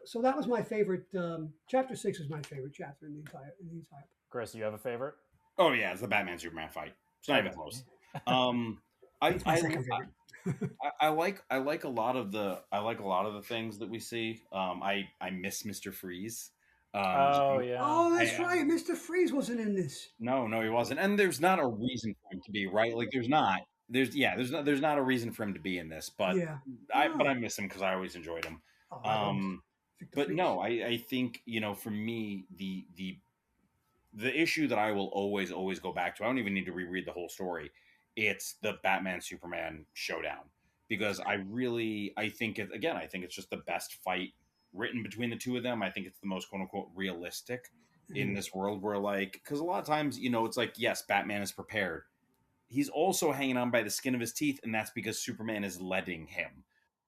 So that was my favorite. Chapter 6 was my favorite chapter in the entire.
Chris, do you have a favorite?
Oh yeah, it's the Batman Superman fight. It's not even close. I like a lot of the things that we see. I miss Mr. Freeze.
Yeah.
Oh, that's right. Mr. Freeze wasn't in this.
No, he wasn't. And there's not a reason for him to be, right? Like there's not a reason for him to be in this, but
yeah.
I miss him because I always enjoyed him. But no, I think, for me, the issue that I will always go back to, I don't even need to reread the whole story. It's the Batman Superman showdown, because I think it's just the best fight written between the two of them. I think it's the most quote unquote realistic in this world where, like, because a lot of times, it's like, yes, Batman is prepared. He's also hanging on by the skin of his teeth, and that's because Superman is letting him,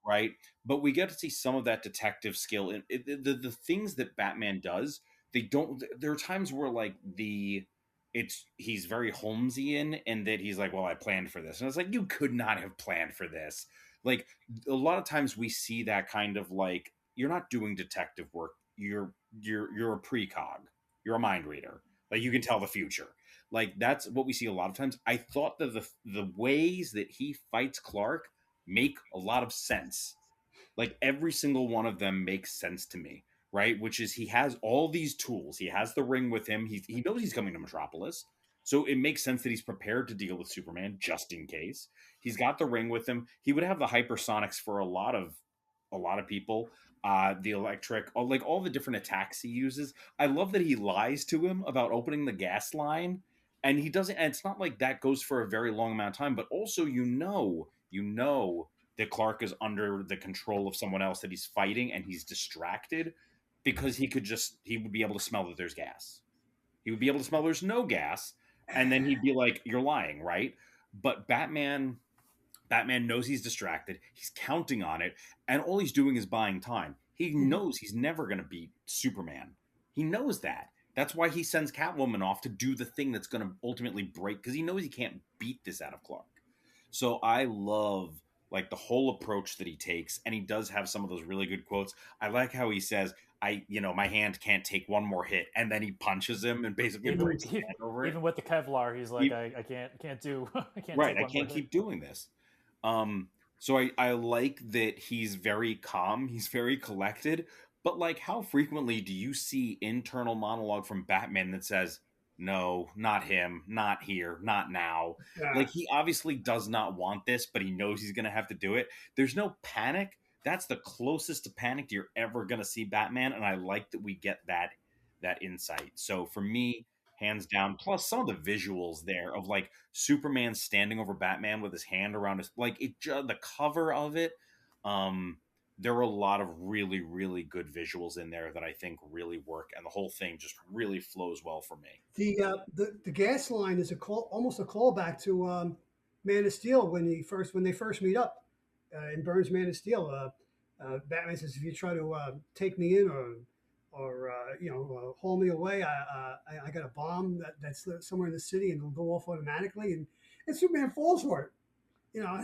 right? But we get to see some of that detective skill. And the things that Batman does, there are times where, like, he's very Holmesian, and that he's like, well, I planned for this. And it's like, you could not have planned for this. Like, a lot of times we see that kind of, like, you're not doing detective work. You're a precog. You're a mind reader. Like, you can tell the future. Like, that's what we see a lot of times. I thought that the ways that he fights Clark make a lot of sense. Like, every single one of them makes sense to me, right? Which is, he has all these tools. He has the ring with him. He knows he's coming to Metropolis. So it makes sense that he's prepared to deal with Superman just in case. He's got the ring with him. He would have the hypersonics for a lot of people. The electric, like all the different attacks he uses. I love that he lies to him about opening the gas line, and he doesn't. And it's not like that goes for a very long amount of time. But also, that Clark is under the control of someone else that he's fighting, and he's distracted because he would be able to smell that there's gas. He would be able to smell there's no gas, and then he'd be like, "You're lying, right?" But Batman Batman knows he's distracted. He's counting on it, and all he's doing is buying time. He knows he's never going to beat Superman. He knows that. That's why he sends Catwoman off to do the thing that's going to ultimately break, because he knows he can't beat this out of Clark. So I love like the whole approach that he takes, and he does have some of those really good quotes. I like how he says, my hand can't take one more hit, and then he punches him and basically breaks his hand over it.
Even with the Kevlar, he's like, I can't do I can't
right, I can't keep doing this. So I like that he's very calm, he's very collected, but like, how frequently do you see internal monologue from Batman that says, no, not him, not here, not now?
Yeah.
Like, he obviously does not want this, but he knows he's going to have to do it. There's no panic. That's the closest to panic you're ever going to see Batman, and I like that we get that insight. So for me, hands down, plus some of the visuals there of like Superman standing over Batman with his hand around his, like, the cover of it, there were a lot of really, really good visuals in there that I think really work, and the whole thing just really flows well for me.
The gas line is almost a callback to Man of Steel when they first meet up in Burns' Man of Steel. Batman says, "If you try to take me in or haul me away, I got a bomb that's somewhere in the city and it'll go off automatically." And Superman falls for it. You know.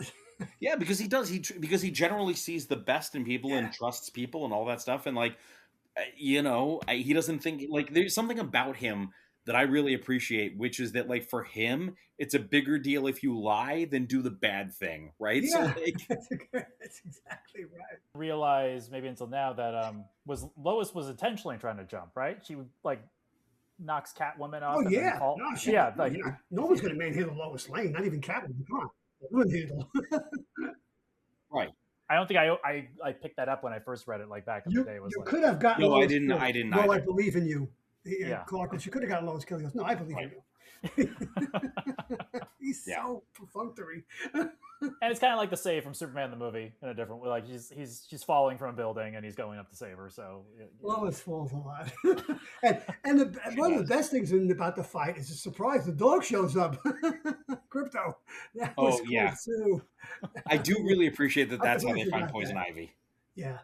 Yeah, because he does. Because he generally sees the best in people and trusts people and all that stuff. And like, he doesn't think, like, there's something about him that I really appreciate, which is that, like, for him, it's a bigger deal if you lie than do the bad thing, right?
Yeah,
so, like,
that's exactly right.
Realize maybe until now that Lois was intentionally trying to jump, right? She like knocks Catwoman off.
Oh yeah, no one's going to manhandle Lois Lane, not even Catwoman. Come on.
Right.
I don't think I picked that up when I first read it, like back in the day.
You could have gotten
No,
Lois
I didn't.
killed.
I didn't.
Well, I believe in you.
Yeah.
Clark, but you could have gotten Lois killed. He goes, no, I believe in you. He's so perfunctory.
And it's kind of like the save from Superman the movie in a different way. Like she's falling from a building and he's going up to save her. So
Lois falls a lot. and one of the best things about the fight is a surprise. The dog shows up. Crypto. That was cool too.
I do really appreciate that. That's how they find Poison Ivy.
Yeah.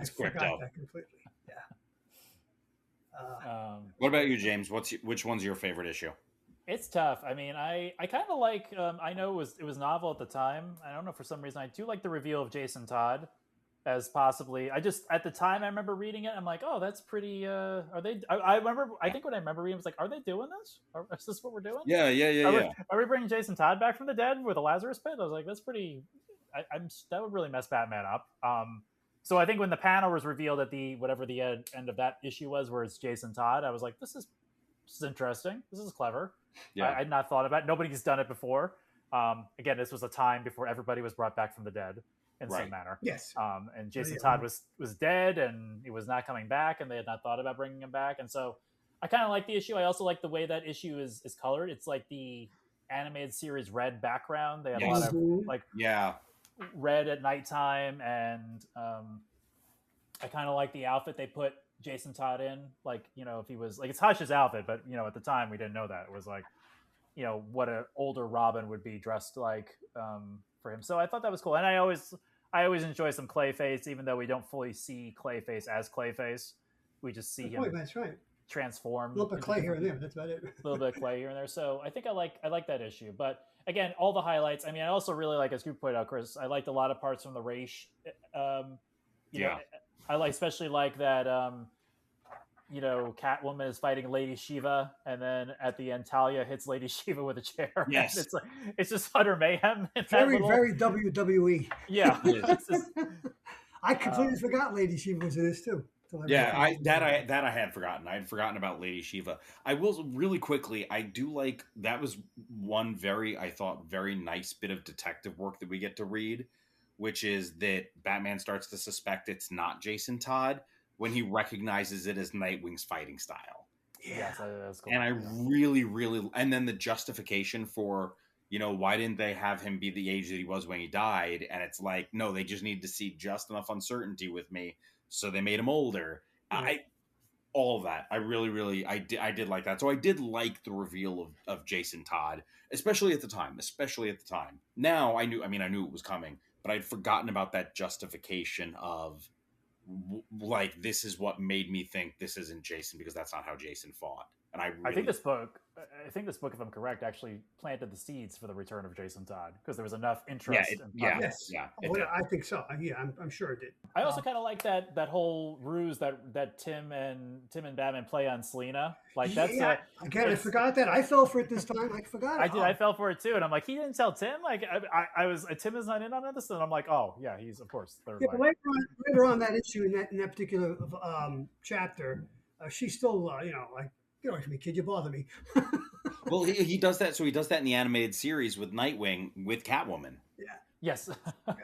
It's
Crypto. That completely.
What about you, James? Which one's your favorite issue?
It's tough. I mean, I kind of like. I know it was novel at the time. I don't know, for some reason I do like the reveal of Jason Todd as possibly. I just, at the time I remember reading it, I'm like, oh, that's pretty. Are they? I remember. I think what I remember reading was like, are they doing this? Is this what we're doing?
Yeah.
Are we bringing Jason Todd back from the dead with a Lazarus pit? I was like, that's pretty. That would really mess Batman up. So I think when the panel was revealed at the end of that issue was, where it's Jason Todd, I was like, this is interesting. This is clever. Yeah. I had not thought about it. Nobody's done it before. Again, this was a time before everybody was brought back from the dead in some manner.
Yes.
And Jason Todd was dead and he was not coming back, and they had not thought about bringing him back. And so I kind of like the issue. I also like the way that issue is colored. It's like the animated series red background. They had a lot of like red at nighttime, and I kind of like the outfit they put Jason Todd in. Like, if he was like, it's Hush's outfit, but at the time we didn't know that. It was like, what an older Robin would be dressed like for him. So I thought that was cool. And I always enjoy some Clayface, even though we don't fully see Clayface as Clayface. We just see him transform.
A little bit of clay here and there. That's about it.
A little bit of clay here and there. So I think I like that issue. But again, all the highlights. I mean, I also really like, as you pointed out, Chris, I liked a lot of parts from the race. I especially like that. Catwoman is fighting Lady Shiva, and then at the end, Talia hits Lady Shiva with a chair.
Yes,
it's just utter mayhem.
Very WWE.
Yeah,
I completely forgot Lady Shiva was in this too.
Yeah, I had forgotten. I had forgotten about Lady Shiva. I will really quickly. I do like that was one very nice bit of detective work that we get to read, which is that Batman starts to suspect it's not Jason Todd when he recognizes it as Nightwing's fighting style.
Yeah, that's cool.
And I really, really, and then the justification for, why didn't they have him be the age that he was when he died? And it's like, no, they just need to see just enough uncertainty with me. So they made him older. all of that. I really, I did like that. So I did like the reveal of Jason Todd, especially at the time. Now I knew it was coming, but I'd forgotten about that justification of like, this is what made me think this isn't Jason, because that's not how Jason fought. And
I think this book, if I'm correct, actually planted the seeds for the return of Jason Todd, because there was enough interest.
Yes.
Yeah.
I think so. Yeah, I'm sure it did.
I also kind of like that whole ruse that Tim and Batman play on Selena. Like that's
again, I forgot that. I fell for it this time. I forgot.
I did. I fell for it too, and I'm like, he didn't tell Tim. Like I was Tim is not in on this, and I'm like, oh yeah, he's of course third.
Yeah, but later on that issue in that particular chapter, she's still like, get away from me, kid, you bother me.
Well, he does that. So he does that in the animated series with Nightwing with Catwoman.
Yeah.
Yes.
Yeah.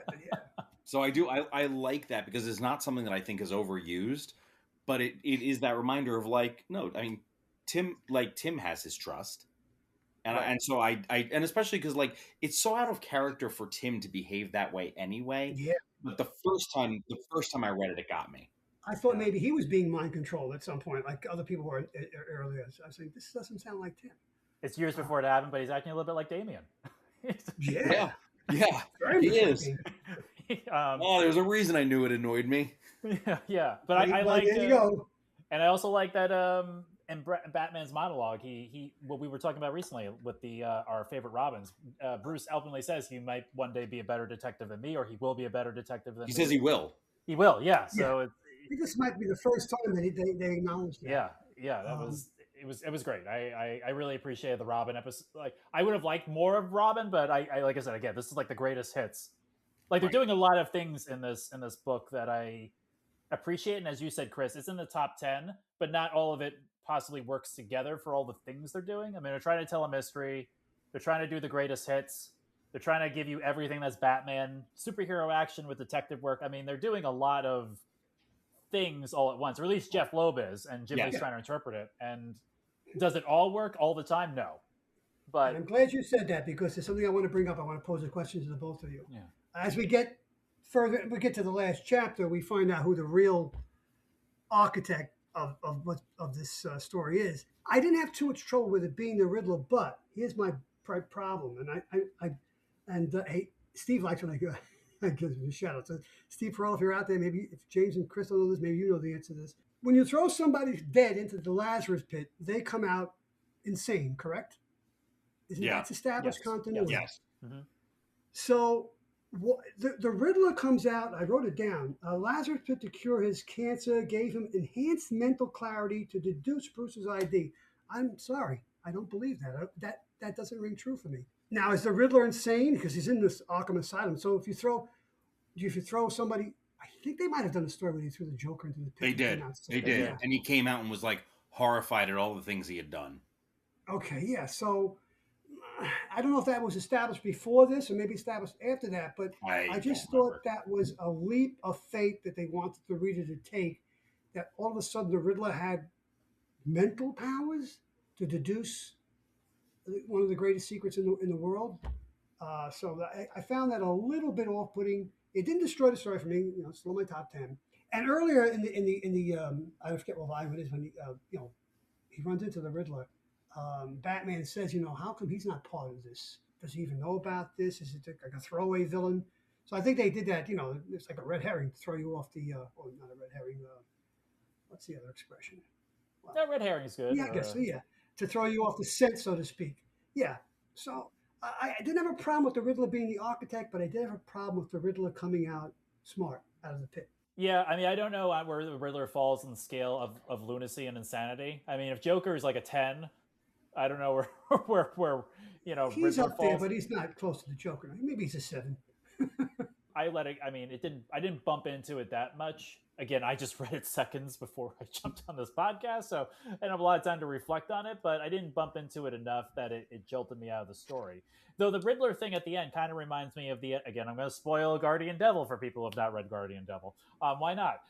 So I do. I like that, because it's not something that I think is overused, but it is that reminder of like, no, I mean, Tim has his trust, and
Right.
and so I and especially because like it's so out of character for Tim to behave that way anyway.
Yeah.
But the first time I read it, it got me.
I thought maybe he was being mind controlled at some point, like other people were earlier. I was saying, this doesn't sound like Tim.
It's years before it happened, but he's acting a little bit like Damian.
Yeah.
He is.
Um,
There's a reason I knew it annoyed me.
yeah. But I like.
There you go.
And I also like that in Batman's monologue, he what we were talking about recently with the our favorite Robins. Bruce openly says he might one day be a better detective than me, or he will be a better detective than me.
He says he will.
He will, yeah. So
I think this might be the first time that they acknowledged that.
Yeah. That it was great. I really appreciated the Robin episode. Like, I would have liked more of Robin, but I like I said again, this is like the greatest hits. Like, they're doing a lot of things in this book that I appreciate, and as you said, Chris, it's in the top 10, but not all of it possibly works together for all the things they're doing. I mean, they're trying to tell a mystery, they're trying to do the greatest hits, they're trying to give you everything that's Batman, superhero action with detective work. I mean, they're doing a lot of things all at once, or at least Jeff Loeb is, and Jim Lee's trying to interpret it. And does it all work all the time? No. But
and I'm glad you said that, because there's something I want to bring up. I want to pose a question to the both of you.
Yeah.
As we get further, we get to the last chapter, we find out who the real architect of this story is. I didn't have too much trouble with it being the Riddler, but here's my problem. And hey, Steve likes when I give him a shout out. So Steve Perel, if you're out there, maybe if James and Chris don't know this, maybe you know the answer to this. When you throw somebody dead into the Lazarus pit, they come out insane, correct? Isn't that established continuity?
Yes.
Mm-hmm.
So the Riddler comes out, I wrote it down, Lazarus pit to cure his cancer, gave him enhanced mental clarity to deduce Bruce's ID. I'm sorry, I don't believe that. That doesn't ring true for me. Now, is the Riddler insane? Because he's in this Arkham Asylum. So if you throw somebody, I think they might have done a story where he threw the Joker into the pit.
They did. Yeah. And he came out and was like horrified at all the things he had done.
Okay, yeah. So I don't know if that was established before this or maybe established after that, but I just thought that was a leap of faith that they wanted the reader to take, that all of a sudden the Riddler had mental powers to deduce one of the greatest secrets in the world. So I found that a little bit off-putting. It didn't destroy the story for me. It's still in my top 10. And earlier in the I forget what volume it is, when he runs into the Riddler. Batman says, how come he's not part of this? Does he even know about this? Is it like a throwaway villain? So I think they did that. It's like a red herring to throw you off the. Or not a red herring. What's the other expression?
Well, that red herring is good.
Yeah, I guess so. Yeah, to throw you off the scent, so to speak. Yeah. So I didn't have a problem with the Riddler being the architect, but I did have a problem with the Riddler coming out smart out of the pit.
Yeah, I mean, I don't know where the Riddler falls on the scale of lunacy and insanity. I mean, if Joker is like a 10, I don't know where
he's
Riddler
up there,
falls.
but he's not close to the Joker. Maybe he's a 7.
I didn't bump into it that much. Again, I just read it seconds before I jumped on this podcast, so I didn't have a lot of time to reflect on it, but I didn't bump into it enough that it jolted me out of the story. Though the Riddler thing at the end kind of reminds me of again, I'm going to spoil Guardian Devil for people who have not read Guardian Devil. Why not?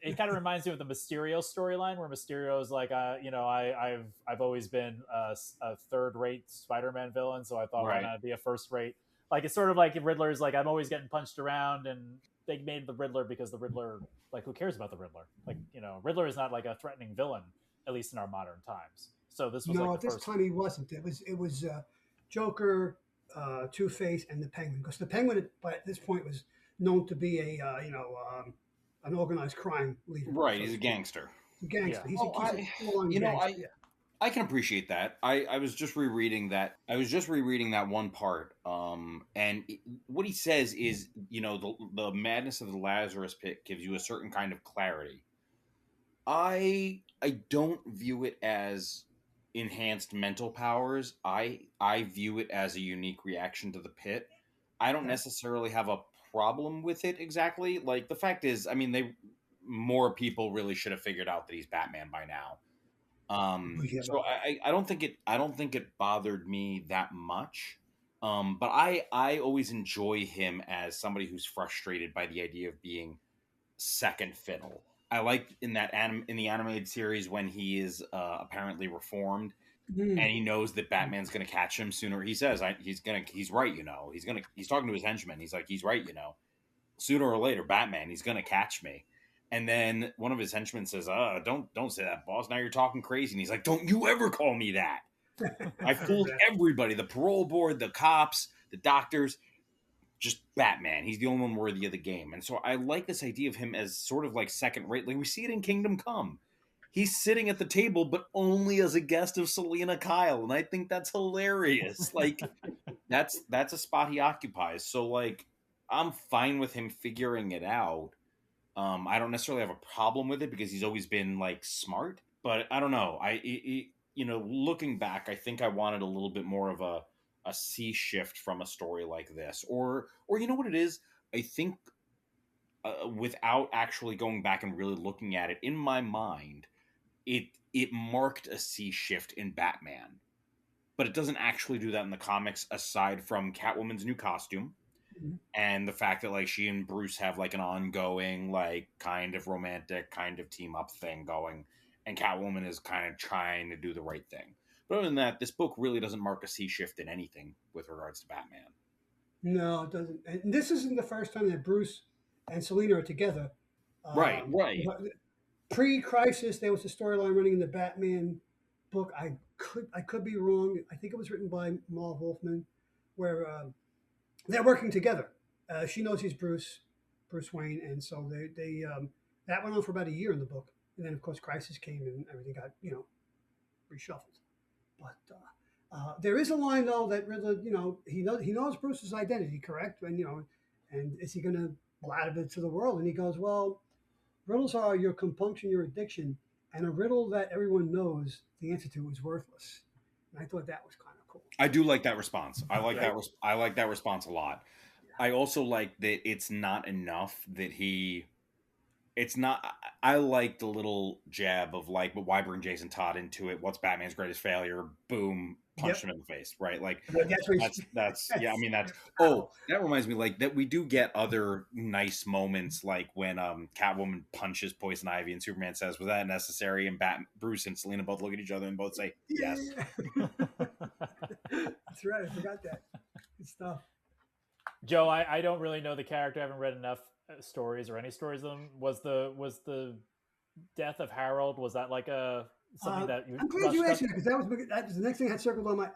It kind of reminds me of the Mysterio storyline, where Mysterio's like, I've always been a third-rate Spider-Man villain, so I thought, why not be a first-rate Like it's sort of like Riddler's like I'm always getting punched around, and they made the Riddler because the Riddler, like, who cares about the Riddler? Like, Riddler is not like a threatening villain, at least in our modern times. So this was like
No,
the
at this
first.
time he wasn't. It was Joker, Two Face, and the Penguin. Because the Penguin, at this point, was known to be an organized crime leader.
Right,
So
he's a gangster.
he's a gangster.
Yeah.
He's
Oh,
a full-on gangster. Yeah.
I can appreciate that. I was just rereading that. I was just rereading that one part. And what he says is, the madness of the Lazarus Pit gives you a certain kind of clarity. I don't view it as enhanced mental powers. I view it as a unique reaction to the pit. I don't
Okay.
necessarily have a problem with it exactly. Like, the fact is, I mean, more people really should have figured out that he's Batman by now.
Yeah.
So I don't think it bothered me that much. But I always enjoy him as somebody who's frustrated by the idea of being second fiddle. I like in the animated series when he is apparently reformed, and he knows that Batman's going to catch him sooner. He says he's right, he's talking to his henchman. He's like, he's right, sooner or later, Batman, he's going to catch me. And then one of his henchmen says, don't say that, boss. Now you're talking crazy. And he's like, don't you ever call me that. I fooled everybody, the parole board, the cops, the doctors, just Batman. He's the only one worthy of the game. And so I like this idea of him as sort of like second rate. Like we see it in Kingdom Come. He's sitting at the table, but only as a guest of Selena Kyle. And I think that's hilarious. Like that's a spot he occupies. So like, I'm fine with him figuring it out. I don't necessarily have a problem with it because he's always been like smart, but I don't know. Looking back, I think I wanted a little bit more of a sea shift from a story like this, or you know what it is. I think without actually going back and really looking at it in my mind, it marked a sea shift in Batman, but it doesn't actually do that in the comics. Aside from Catwoman's new costume. And the fact that like she and Bruce have like an ongoing like kind of romantic kind of team up thing going, and Catwoman is kind of trying to do the right thing. But other than that, this book really doesn't mark a sea shift in anything with regards to Batman.
No, it doesn't. And this isn't the first time that Bruce and Selena are together.
Right.
Pre-Crisis, there was a storyline running in the Batman book. I could be wrong. I think it was written by Marv Wolfman, where they're working together. She knows he's Bruce Wayne, and so they that went on for about a year in the book, and then of course Crisis came and everything got reshuffled. But there is a line though that Riddler, he knows Bruce's identity, correct? And and is he going to blather it to the world? And he goes, well, riddles are your compunction, your addiction, and a riddle that everyone knows the answer to is worthless. And I thought that was kind of cool.
I do like that response. I like that. I like that response a lot. Yeah. I also like that it's not enough that it's not. I like the little jab of like, but why bring Jason Todd into it? What's Batman's greatest failure? Boom, punch him in the face, right? Like that's yeah. I mean that's. Oh, that reminds me, like that we do get other nice moments, like when Catwoman punches Poison Ivy and Superman says, "Was that necessary?" And Bruce and Selena both look at each other and both say, "Yes."
Yeah. That's right. I forgot that. Good stuff.
Joe, I don't really know the character. I haven't read enough stories or any stories of them. Was the death of Harold, was that like something that you?
I'm glad you asked that because that was the next thing I had circled on my.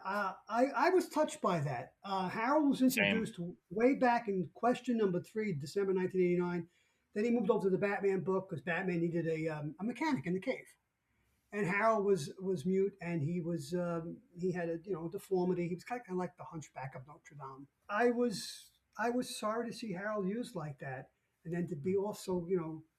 I was touched by that. Harold was introduced way back in Question Number 3, December 1989. Then he moved over to the Batman book because Batman needed a mechanic in the cave, and Harold was mute, and he had a deformity. He was kind of like the Hunchback of Notre Dame. I was sorry to see Harold used like that, and then to be also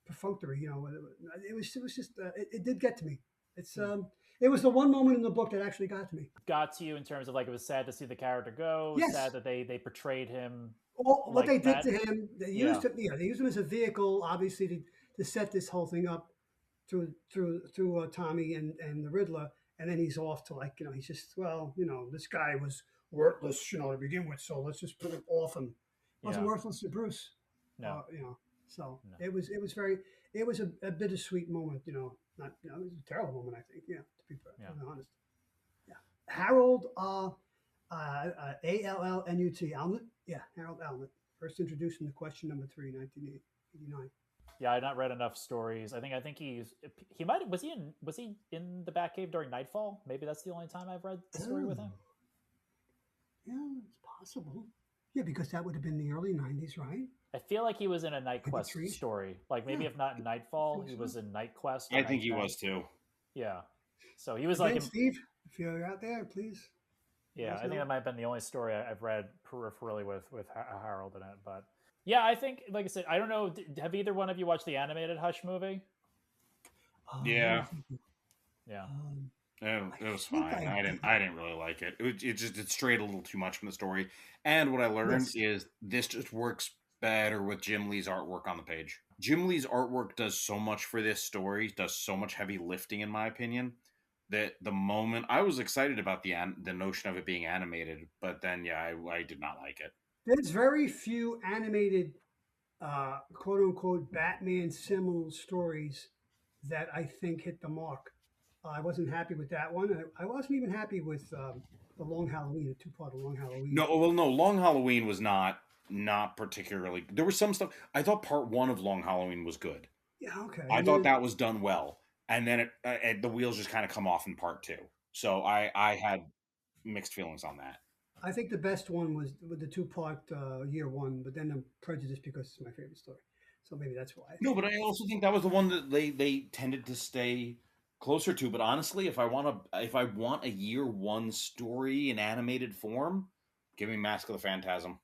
perfunctory. It was just it did get to me. It was the one moment in the book that actually got to me.
Got to you in terms of like it was sad to see the character go.
Yes.
Sad that they portrayed him.
What like they did to him, they used him. They used him as a vehicle, obviously, to set this whole thing up through Tommy and the Riddler, and then he's off to he's just this guy was worthless to begin with, so let's just put it off him. Wasn't worthless to Bruce.
No.
So no. It was a bittersweet moment. It was a terrible moment, I think. Yeah, to be honest. Yeah, Harold. Allnut. Alnut? Yeah, Harold Alnut. First introduced in the question number 3, 1989.
Yeah, I've not read enough stories. I think he might was he in the Batcave during Nightfall? Maybe that's the only time I've read the story with him.
Yeah, it's possible. Yeah, because that would have been the early 90s, right?
I feel like he was in a Night
Maybe
Quest
3.
story. Like maybe
Yeah,
if not in Nightfall,
I
he
think
was
so.
in Night Quest.
I think he was too.
Yeah. So he was
Again,
like,
Steve, if you're out there, please.
yeah, I think
know.
that might have been the only story I've read peripherally with Harold in it. But yeah, I think, like I said, I don't know. Have either one of you watched the animated Hush movie?
Yeah.
Yeah.
It was fine. I didn't really like it. It strayed a little too much from the story. And what I learned is this just works better with Jim Lee's artwork on the page. Jim Lee's artwork does so much for this story, does so much heavy lifting, in my opinion, that the moment I was excited about the notion of it being animated, but then I did not like it.
There's very few animated, quote unquote, Batman seminal stories that I think hit the mark. I wasn't happy with that one. I wasn't even happy with the Long Halloween, the 2-part Long Halloween.
No, Long Halloween was not particularly. There was some stuff. I thought part 1 of Long Halloween was good.
Yeah, okay.
I thought that was done well, and then the wheels just kind of come off in part 2. So I had mixed feelings on that.
I think the best one was with the 2-part year 1, but then I'm prejudiced because it's my favorite story. So maybe that's why.
No, but I also think that was the one that they tended to stay closer to. But honestly, if I want a year 1 story in animated form, give me Mask of the Phantasm.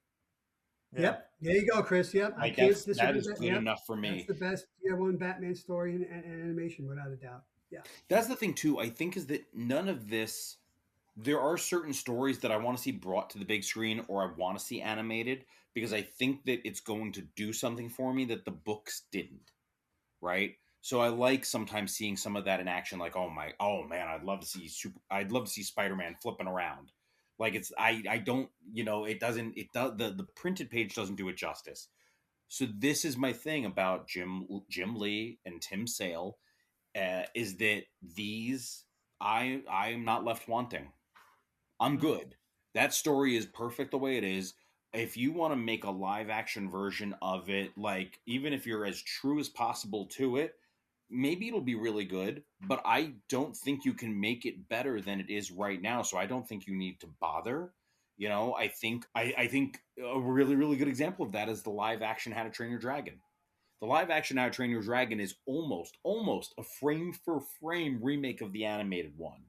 Yep. There you go, Chris. Yep.
Like that is good enough for me.
That's the best year 1 Batman story in animation, without a doubt. Yeah.
That's the thing too. I think is that none of this. There are certain stories that I want to see brought to the big screen, or I want to see animated, because I think that it's going to do something for me that the books didn't. Right. So I like sometimes seeing some of that in action. Like, oh man, I'd love to see Spider-Man flipping around. Like I don't, the printed page doesn't do it justice. So this is my thing about Jim Lee and Tim Sale, is that I'm not left wanting. I'm good. That story is perfect the way it is. If you want to make a live action version of it, like even if you're as true as possible to it, maybe it'll be really good, but I don't think you can make it better than it is right now. So I don't think you need to bother. I think a really, really good example of that is the live action How to Train Your Dragon. The live action How to Train Your Dragon is almost a frame for frame remake of the animated one.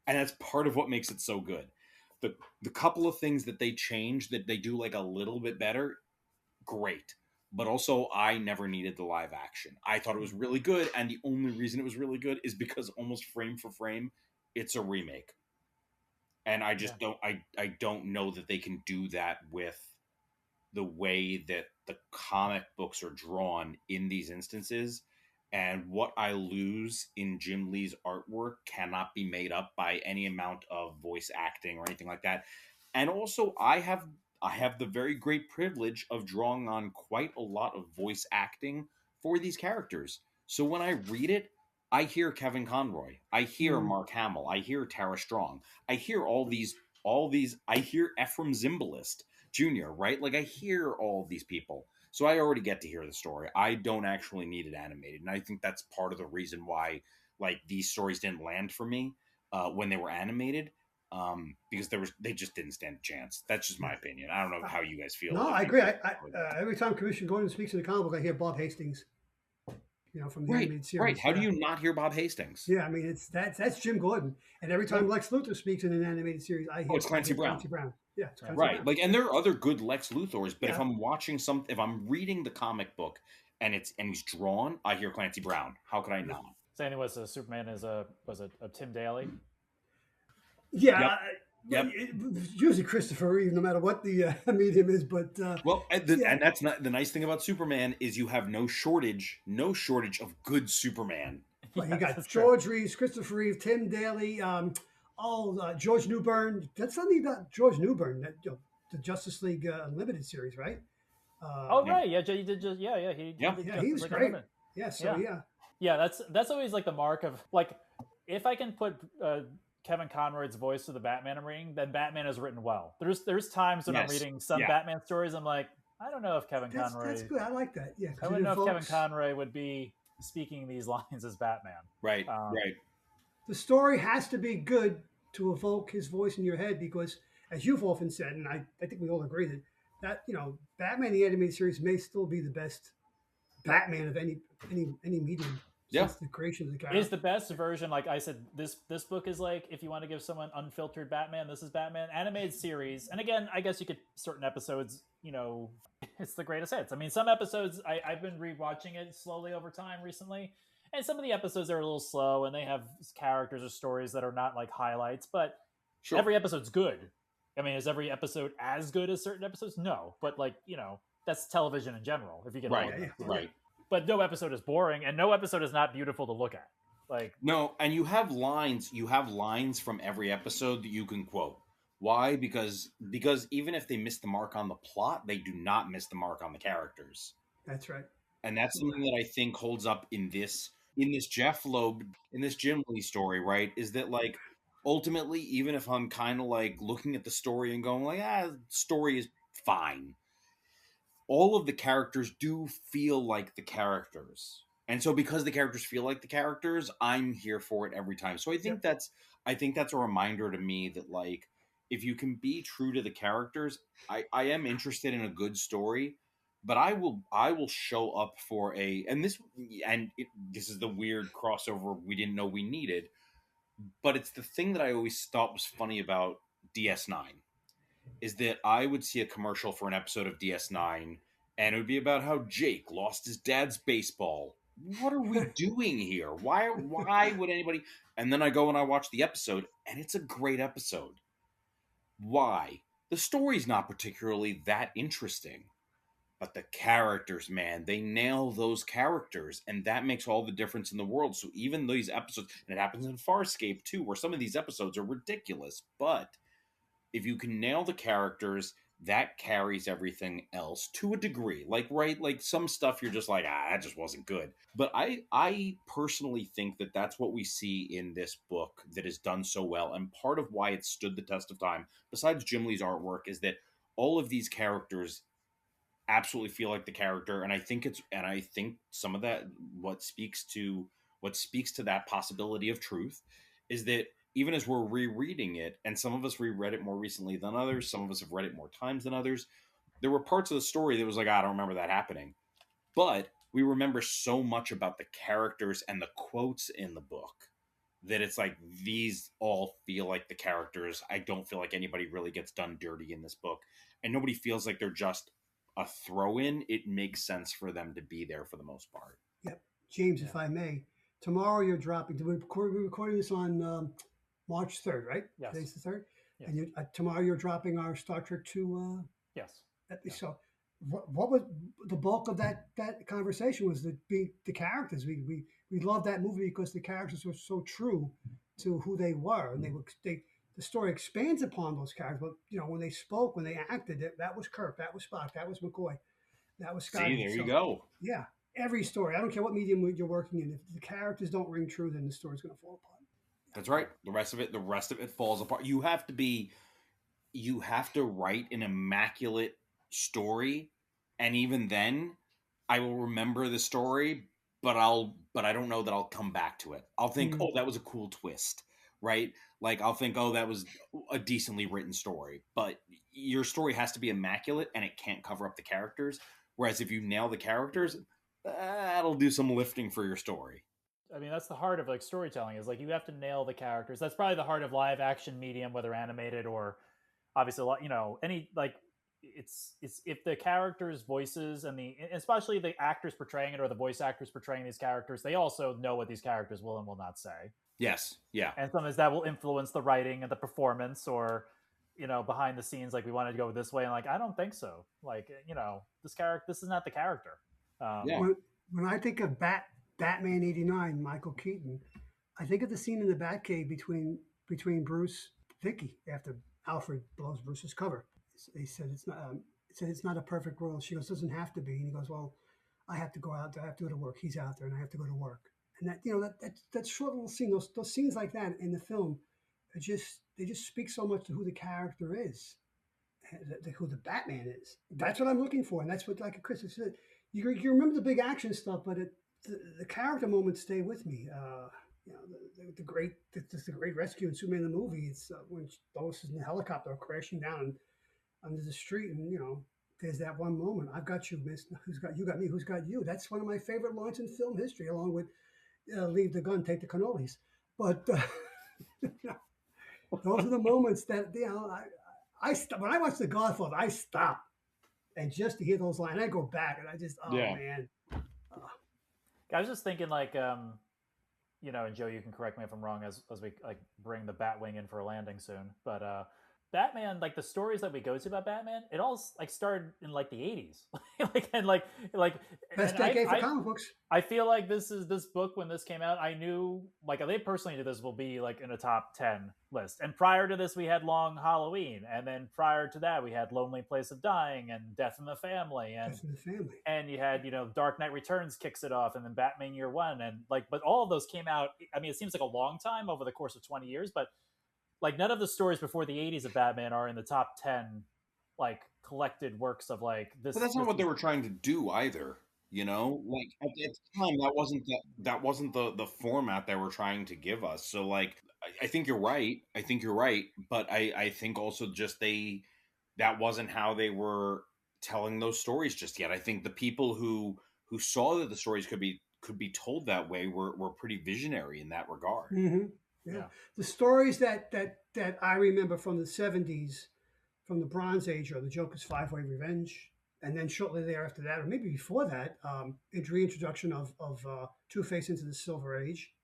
And that's part of what makes it so good. The couple of things that they change that they do like a little bit better, great. But also, I never needed the live action. I thought it was really good, and the only reason it was really good is because almost frame for frame, it's a remake. And I just I don't know that they can do that with the way that the comic books are drawn in these instances. And what I lose in Jim Lee's artwork cannot be made up by any amount of voice acting or anything like that. And also, I have the very great privilege of drawing on quite a lot of voice acting for these characters. So when I read it, I hear Kevin Conroy, I hear Mark Hamill, I hear Tara Strong, I hear all these, I hear Ephraim Zimbalist Jr., right? Like I hear all of these people. So I already get to hear the story. I don't actually need it animated. And I think that's part of the reason why like these stories didn't land for me when they were animated. Because they just didn't stand a chance. That's just my opinion. I don't know how you guys feel.
No, I agree. Every time Commissioner Gordon speaks in the comic book, I hear Bob Hastings. From the animated series.
Right. How do you not hear Bob Hastings?
Yeah, I mean that's Jim Gordon. And every time Lex Luthor speaks in an animated series, I hear
it's Clancy Brown.
Yeah, it's Clancy
right.
Brown.
Like, and there are other good Lex Luthors, but if I'm watching if I'm reading the comic book and he's drawn, I hear Clancy Brown. How could I not?
Saying was Superman was a Tim Daly.
Yeah. Yep. It's usually Christopher Reeve, no matter what the medium is. But
and that's not the nice thing about Superman is you have no shortage of good Superman.
Well, you got George Reeves, Christopher Reeve, Tim Daly, George Newbern. That's something about George Newbern, the Justice League Unlimited series, right?
Right, yeah, he did just
he was great. Yeah, so yeah.
That's always like the mark of like if I can put Kevin Conroy's voice of the Batman I'm reading, then Batman is written well. There's times when I'm
Yes.
reading some
Yeah.
Batman stories, I'm like, I don't know if Kevin Conroy.
That's good. I like that. Yeah,
I wouldn't know if Kevin Conroy would be speaking these lines as Batman.
Right. Right.
The story has to be good to evoke his voice in your head because, as you've often said, and I think we all agree that Batman the animated series may still be the best Batman of any medium since the creation of the character.
Is the best version, like I said, this book is like, if you want to give someone unfiltered Batman, this is Batman. Animated series, and again, I guess you could, certain episodes, it's the greatest hits. I mean, some episodes, I've been rewatching it slowly over time recently, and some of the episodes are a little slow, and they have characters or stories that are not like highlights, but every episode's good. I mean, is every episode as good as certain episodes? No, but like, that's television in general, if you get
right.
But no episode is boring, and no episode is not beautiful to look at. Like,
no, and you have lines from every episode that you can quote. Why? Because even if they miss the mark on the plot, they do not miss the mark on the characters.
That's right.
And that's something that I think holds up in this Jeff Loeb, in this Jim Lee story, right? Is that like ultimately, even if I'm kind of like looking at the story and going like, the story is fine, all of the characters do feel like the characters. And so because the characters feel like the characters, I'm here for it every time. So I think that's a reminder to me that like, if you can be true to the characters, I am interested in a good story, but I will show up for this is the weird crossover we didn't know we needed, but it's the thing that I always thought was funny about DS9. Is that I would see a commercial for an episode of DS9, and it would be about how Jake lost his dad's baseball. What are we doing here? Why would anybody? And then I go and I watch the episode, and it's a great episode. Why? The story's not particularly that interesting, but the characters, man, they nail those characters, and that makes all the difference in the world. So even these episodes, and it happens in Farscape too, where some of these episodes are ridiculous, but if you can nail the characters, that carries everything else to a degree. Like, right, like some stuff you're just like, that just wasn't good. But I personally think that that's what we see in this book that is done so well. And part of why it stood the test of time, besides Jim Lee's artwork, is that all of these characters absolutely feel like the character. And I think some of that, what speaks to that possibility of truth is that even as we're rereading it, and some of us reread it more recently than others, some of us have read it more times than others, there were parts of the story that was like, I don't remember that happening. But we remember so much about the characters and the quotes in the book that it's like, these all feel like the characters. I don't feel like anybody really gets done dirty in this book. And nobody feels like they're just a throw-in. It makes sense for them to be there for the most part.
Yep. James, if I may, tomorrow you're dropping, we're recording this on March 3rd, right?
Yes.
Today's the 3rd?
Yes.
And tomorrow you're dropping our Star Trek 2
yes.
So what was the bulk of that conversation was the characters. We loved that movie because the characters were so true to who they were, and the story expands upon those characters. But when they spoke, when they acted, that was Kirk, that was Spock, that was McCoy, that was Scotty.
See, there you go.
Yeah, every story. I don't care what medium you're working in. If the characters don't ring true, then the story's going to fall apart.
That's right. The rest of it falls apart. You have to write an immaculate story, and even then, I will remember the story, but I don't know that I'll come back to it. I'll think, oh, that was a cool twist, right? Like I'll think, oh, that was a decently written story, but your story has to be immaculate, and it can't cover up the characters. Whereas if you nail the characters, that'll do some lifting for your story.
I mean, that's the heart of like storytelling, is like you have to nail the characters. That's probably the heart of live action medium, whether animated or obviously, any, like, it's if the characters' voices and especially the actors portraying it or the voice actors portraying these characters, they also know what these characters will and will not say.
Yes. Yeah.
And sometimes that will influence the writing and the performance, or behind the scenes, like, we wanted to go this way, and like, I don't think so. Like, this is not the character.
When I think of Batman '89, Michael Keaton, I think of the scene in the Batcave between Bruce, Vicky, after Alfred blows Bruce's cover. He said it's not a perfect world. She goes, doesn't have to be. And he goes, well, I have to go out there. I have to go to work. He's out there, and I have to go to work. And that short little scene, those scenes like that in the film, they just speak so much to who the character is, who the Batman is. That's what I'm looking for, and that's what, like Chris said, you remember the big action stuff, but the character moments stay with me. The great rescue in Superman the movie. It's when Lois is in the helicopter crashing down under the street, and there's that one moment. I've got you, miss. Who's got you? Got me. Who's got you? That's one of my favorite lines in film history, along with "Leave the gun, take the cannolis." But those are the moments that when I watch The Godfather, I stop and just to hear those lines, I go back and I just man.
I was just thinking like and Joe, you can correct me if I'm wrong as we like bring the Batwing in for a landing soon, but Batman, like the stories that we go to about Batman, it all like started in like the 80s.
Best decade for comic books.
I feel like this book, when this came out, I knew, like, I personally knew this will be like in a top 10 list. And prior to this, we had Long Halloween, and then prior to that, we had Lonely Place of Dying and Death in the Family, and you had Dark Knight Returns kicks it off, and then Batman Year One, and like, but all of those came out. I mean, it seems like a long time over the course of 20 years, but like none of the stories before the 80s of Batman are in the top 10 like collected works of like this.
But that's not what they were trying to do either. Like at the time, that wasn't the format they were trying to give us. So like, I think you're right. But I think also just that wasn't how they were telling those stories just yet. I think the people who saw that the stories could be told that way were pretty visionary in that regard.
Mm-hmm. Yeah. The stories that I remember from the 70s, from the Bronze Age, or the Joker's Five-Way Revenge, and then shortly thereafter that, or maybe before that, the reintroduction of Two-Face into the Silver Age,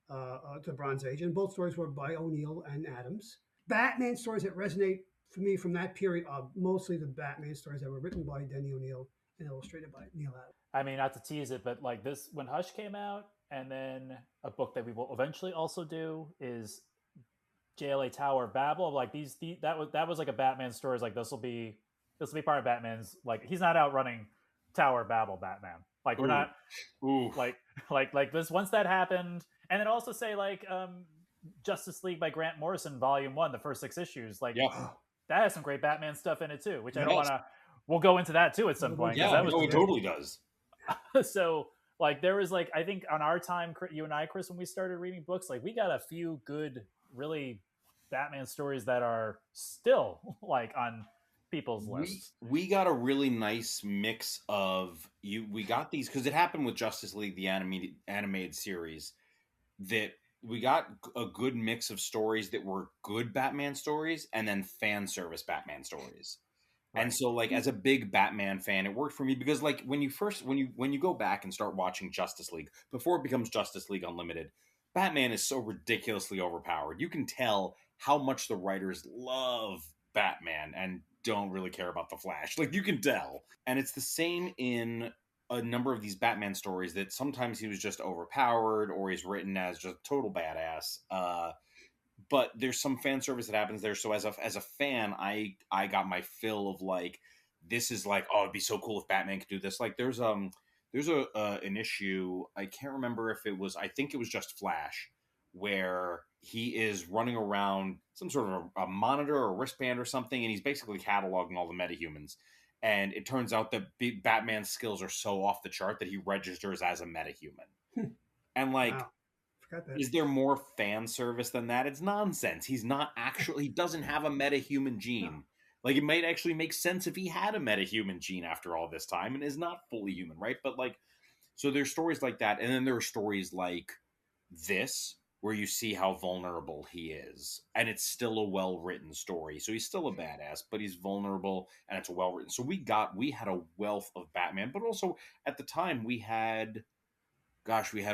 the Bronze Age, and both stories were by O'Neill and Adams. Batman stories that resonate for me from that period are mostly the Batman stories that were written by Denny O'Neill and illustrated by Neil Adams.
I mean, not to tease it, but like this, when Hush came out, and then a book that we will eventually also do is JLA Tower of Babel. Like that was like a Batman story. Like this will be part of Batman's, like, he's not out running Tower of Babel Batman. Like we're not like this. Once that happened, and then also say like Justice League by Grant Morrison Volume 1, the first 6 issues. Like that has some great Batman stuff in it too, which I don't want to. We'll go into that too at some point.
Yeah, it totally does.
So. Like there was like, I think on our time, you and I, Chris, when we started reading books, like we got a few good, really Batman stories that are still like on people's lists.
We got a really nice mix of we got these because it happened with Justice League, the animated series, that we got a good mix of stories that were good Batman stories and then fan service Batman stories. Right. And so, like, as a big Batman fan, it worked for me because, like, when you go back and start watching Justice League, before it becomes Justice League Unlimited, Batman is so ridiculously overpowered. You can tell how much the writers love Batman and don't really care about the Flash. Like, you can tell. And it's the same in a number of these Batman stories, that sometimes he was just overpowered or he's written as just total badass. But there's some fan service that happens there. So as a fan, I got my fill of like, this is like, oh, it'd be so cool if Batman could do this. Like there's an issue. I can't remember if it was, I think it was just Flash, where he is running around some sort of a monitor or a wristband or something. And he's basically cataloging all the metahumans. And it turns out that Batman's skills are so off the chart that he registers as a metahuman. And like, wow. Is there more fan service than that? It's nonsense. He doesn't have a metahuman gene. No. Like, it might actually make sense if he had a metahuman gene after all this time and is not fully human, right? But like, so there's stories like that. And then there are stories like this, where you see how vulnerable he is. And it's still a well-written story. So he's still a badass, but he's vulnerable and it's well-written. So we had a wealth of Batman, but also at the time we had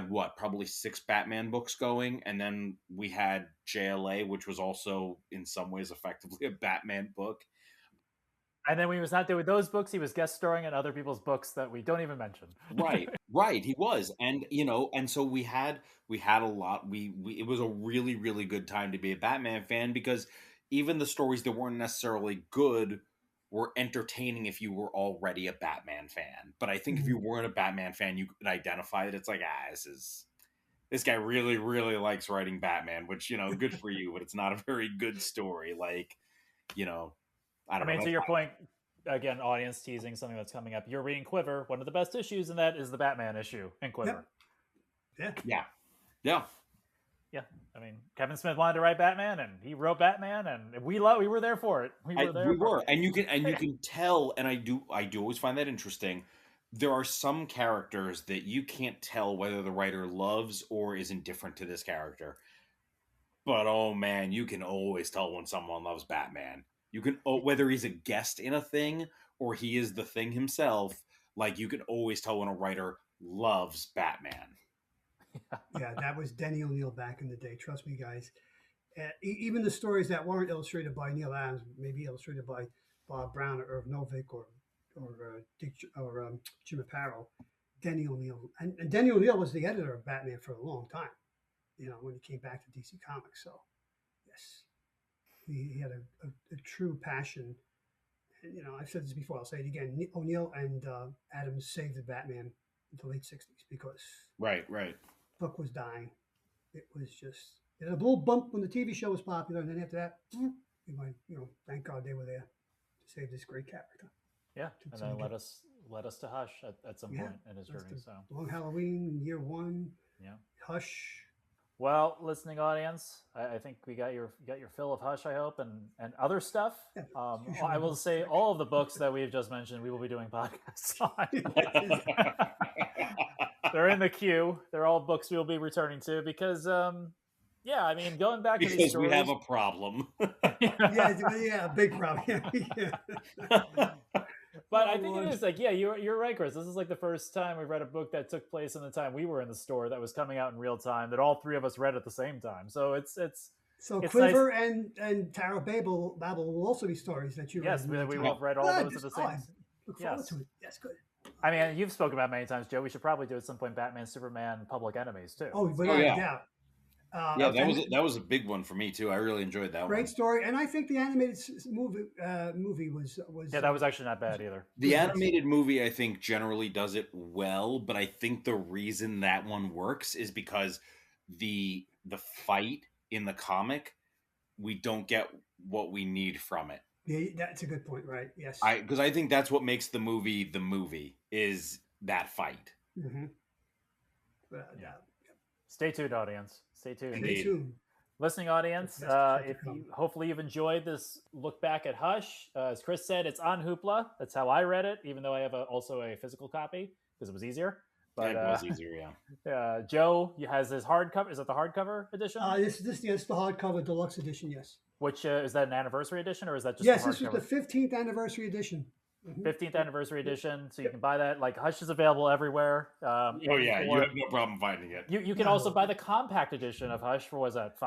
what, probably 6 Batman books going, and then we had JLA, which was also in some ways effectively a Batman book.
And then when he was not doing those books, he was guest starring in other people's books that we don't even mention.
Right, he was. And and so we had a lot. It was a really, really good time to be a Batman fan, because even the stories that weren't necessarily good were entertaining if you were already a Batman fan. But I think if you weren't a Batman fan, you could identify that it's like, this guy really, really likes writing Batman, which, good for you, but it's not a very good story. Like, I don't know.
To your point, again, audience teasing something that's coming up. You're reading Quiver. One of the best issues in that is the Batman issue in Quiver.
Yep.
Yeah.
Kevin Smith wanted to write Batman, and he wrote Batman, and we were there for it. We were,
and you can tell, and I do always find that interesting. There are some characters that you can't tell whether the writer loves or is indifferent to this character. But oh man, you can always tell when someone loves Batman. You can, whether he's a guest in a thing or he is the thing himself. Like, you can always tell when a writer loves Batman.
Yeah, that was Denny O'Neil back in the day. Trust me, guys. Even the stories that weren't illustrated by Neil Adams, maybe illustrated by Bob Brown or Irv Novick or Jim Aparo, Denny O'Neil. And Denny O'Neil was the editor of Batman for a long time, when he came back to DC Comics. So, yes, he had a true passion. And, I've said this before, I'll say it again. O'Neil and Adams saved the Batman in the late 60s because...
Right.
book was dying. It was just... It had a little bump when the TV show was popular, and then after that, thank God they were there to save this great character.
Yeah, and then led us to Hush at some point in his journey. So
Long Halloween, year 1.
Yeah,
Hush.
Well, listening audience, I think we got your fill of Hush, I hope, and other stuff. Yeah, I will say all of the books that we've just mentioned, we will be doing podcasts on. They're in the queue. They're all books we will be returning to because, going back to these stories,
we have a problem.
yeah, big problem.
But I think it is like, you're right, Chris. This is like the first time we've read a book that took place in the time we were in the store that was coming out in real time that all three of us read at the same time. So it's
Quiver
nice.
and Tower of Babel will also be stories that you read.
Yes, we will have read all those at the same time.
Look forward to it. Yes, good.
I mean, you've spoken about many times, Joe. We should probably do at some point Batman, Superman, Public Enemies too.
Without a doubt.
That was a big one for me too. I really enjoyed that.
Great story, and I think the animated movie was
that was actually not bad either.
The animated movie, I think, generally does it well, but I think the reason that one works is because the fight in the comic, we don't get what we need from it.
Yeah, that's a good point, right? Yes,
because I think that's what makes the movie is that fight.
Mm-hmm.
Stay tuned, audience. Stay tuned.
Stay tuned.
Listening audience, hopefully you've enjoyed this look back at Hush. As Chris said, it's on Hoopla. That's how I read it, even though I have also a physical copy because it was easier. But,
it was easier, yeah.
Joe has his hardcover. Is that the hardcover edition?
This the hardcover deluxe edition. Yes.
Which is that an anniversary edition or is that just?
Yes, this was the 15th anniversary edition.
15th anniversary edition, so you can buy that. Like Hush is available everywhere.
You have no problem finding it.
You can also buy the compact edition of Hush for $5.99?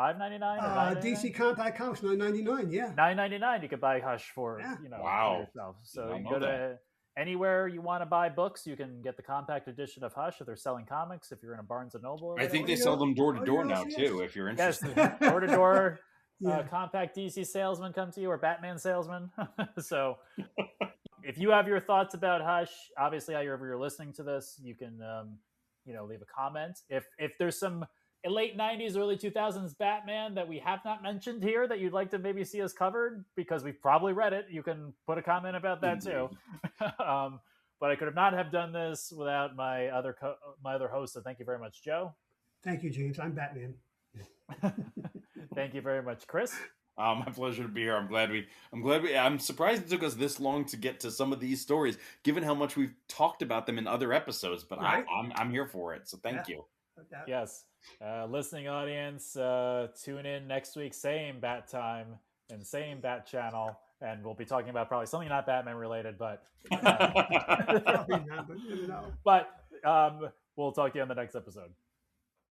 DC Compact Comics $9.99. Yeah,
$9.99. You could buy Hush for
wow.
for yourself. So you can go to anywhere you want to buy books. You can get the compact edition of Hush if they're selling comics. If you're in a Barnes and Noble,
I think they sell them door to door now too. If you're interested,
door to door. Compact DC salesman come to you or Batman salesman. So. If you have your thoughts about Hush, obviously, however you're listening to this, you can, leave a comment. If there's some late 90s, early 2000s Batman that we have not mentioned here that you'd like to maybe see us covered, because we've probably read it, you can put a comment about that too. But I could not have done this without my other host. So thank you very much, Joe.
Thank you, James. I'm Batman.
Thank you very much, Chris.
My pleasure to be here. I'm surprised it took us this long to get to some of these stories, given how much we've talked about them in other episodes. But right. I'm here for it. So thank you.
Yes, listening audience, tune in next week, same bat time and same bat channel, and we'll be talking about probably something not Batman related, but but we'll talk to you on the next episode.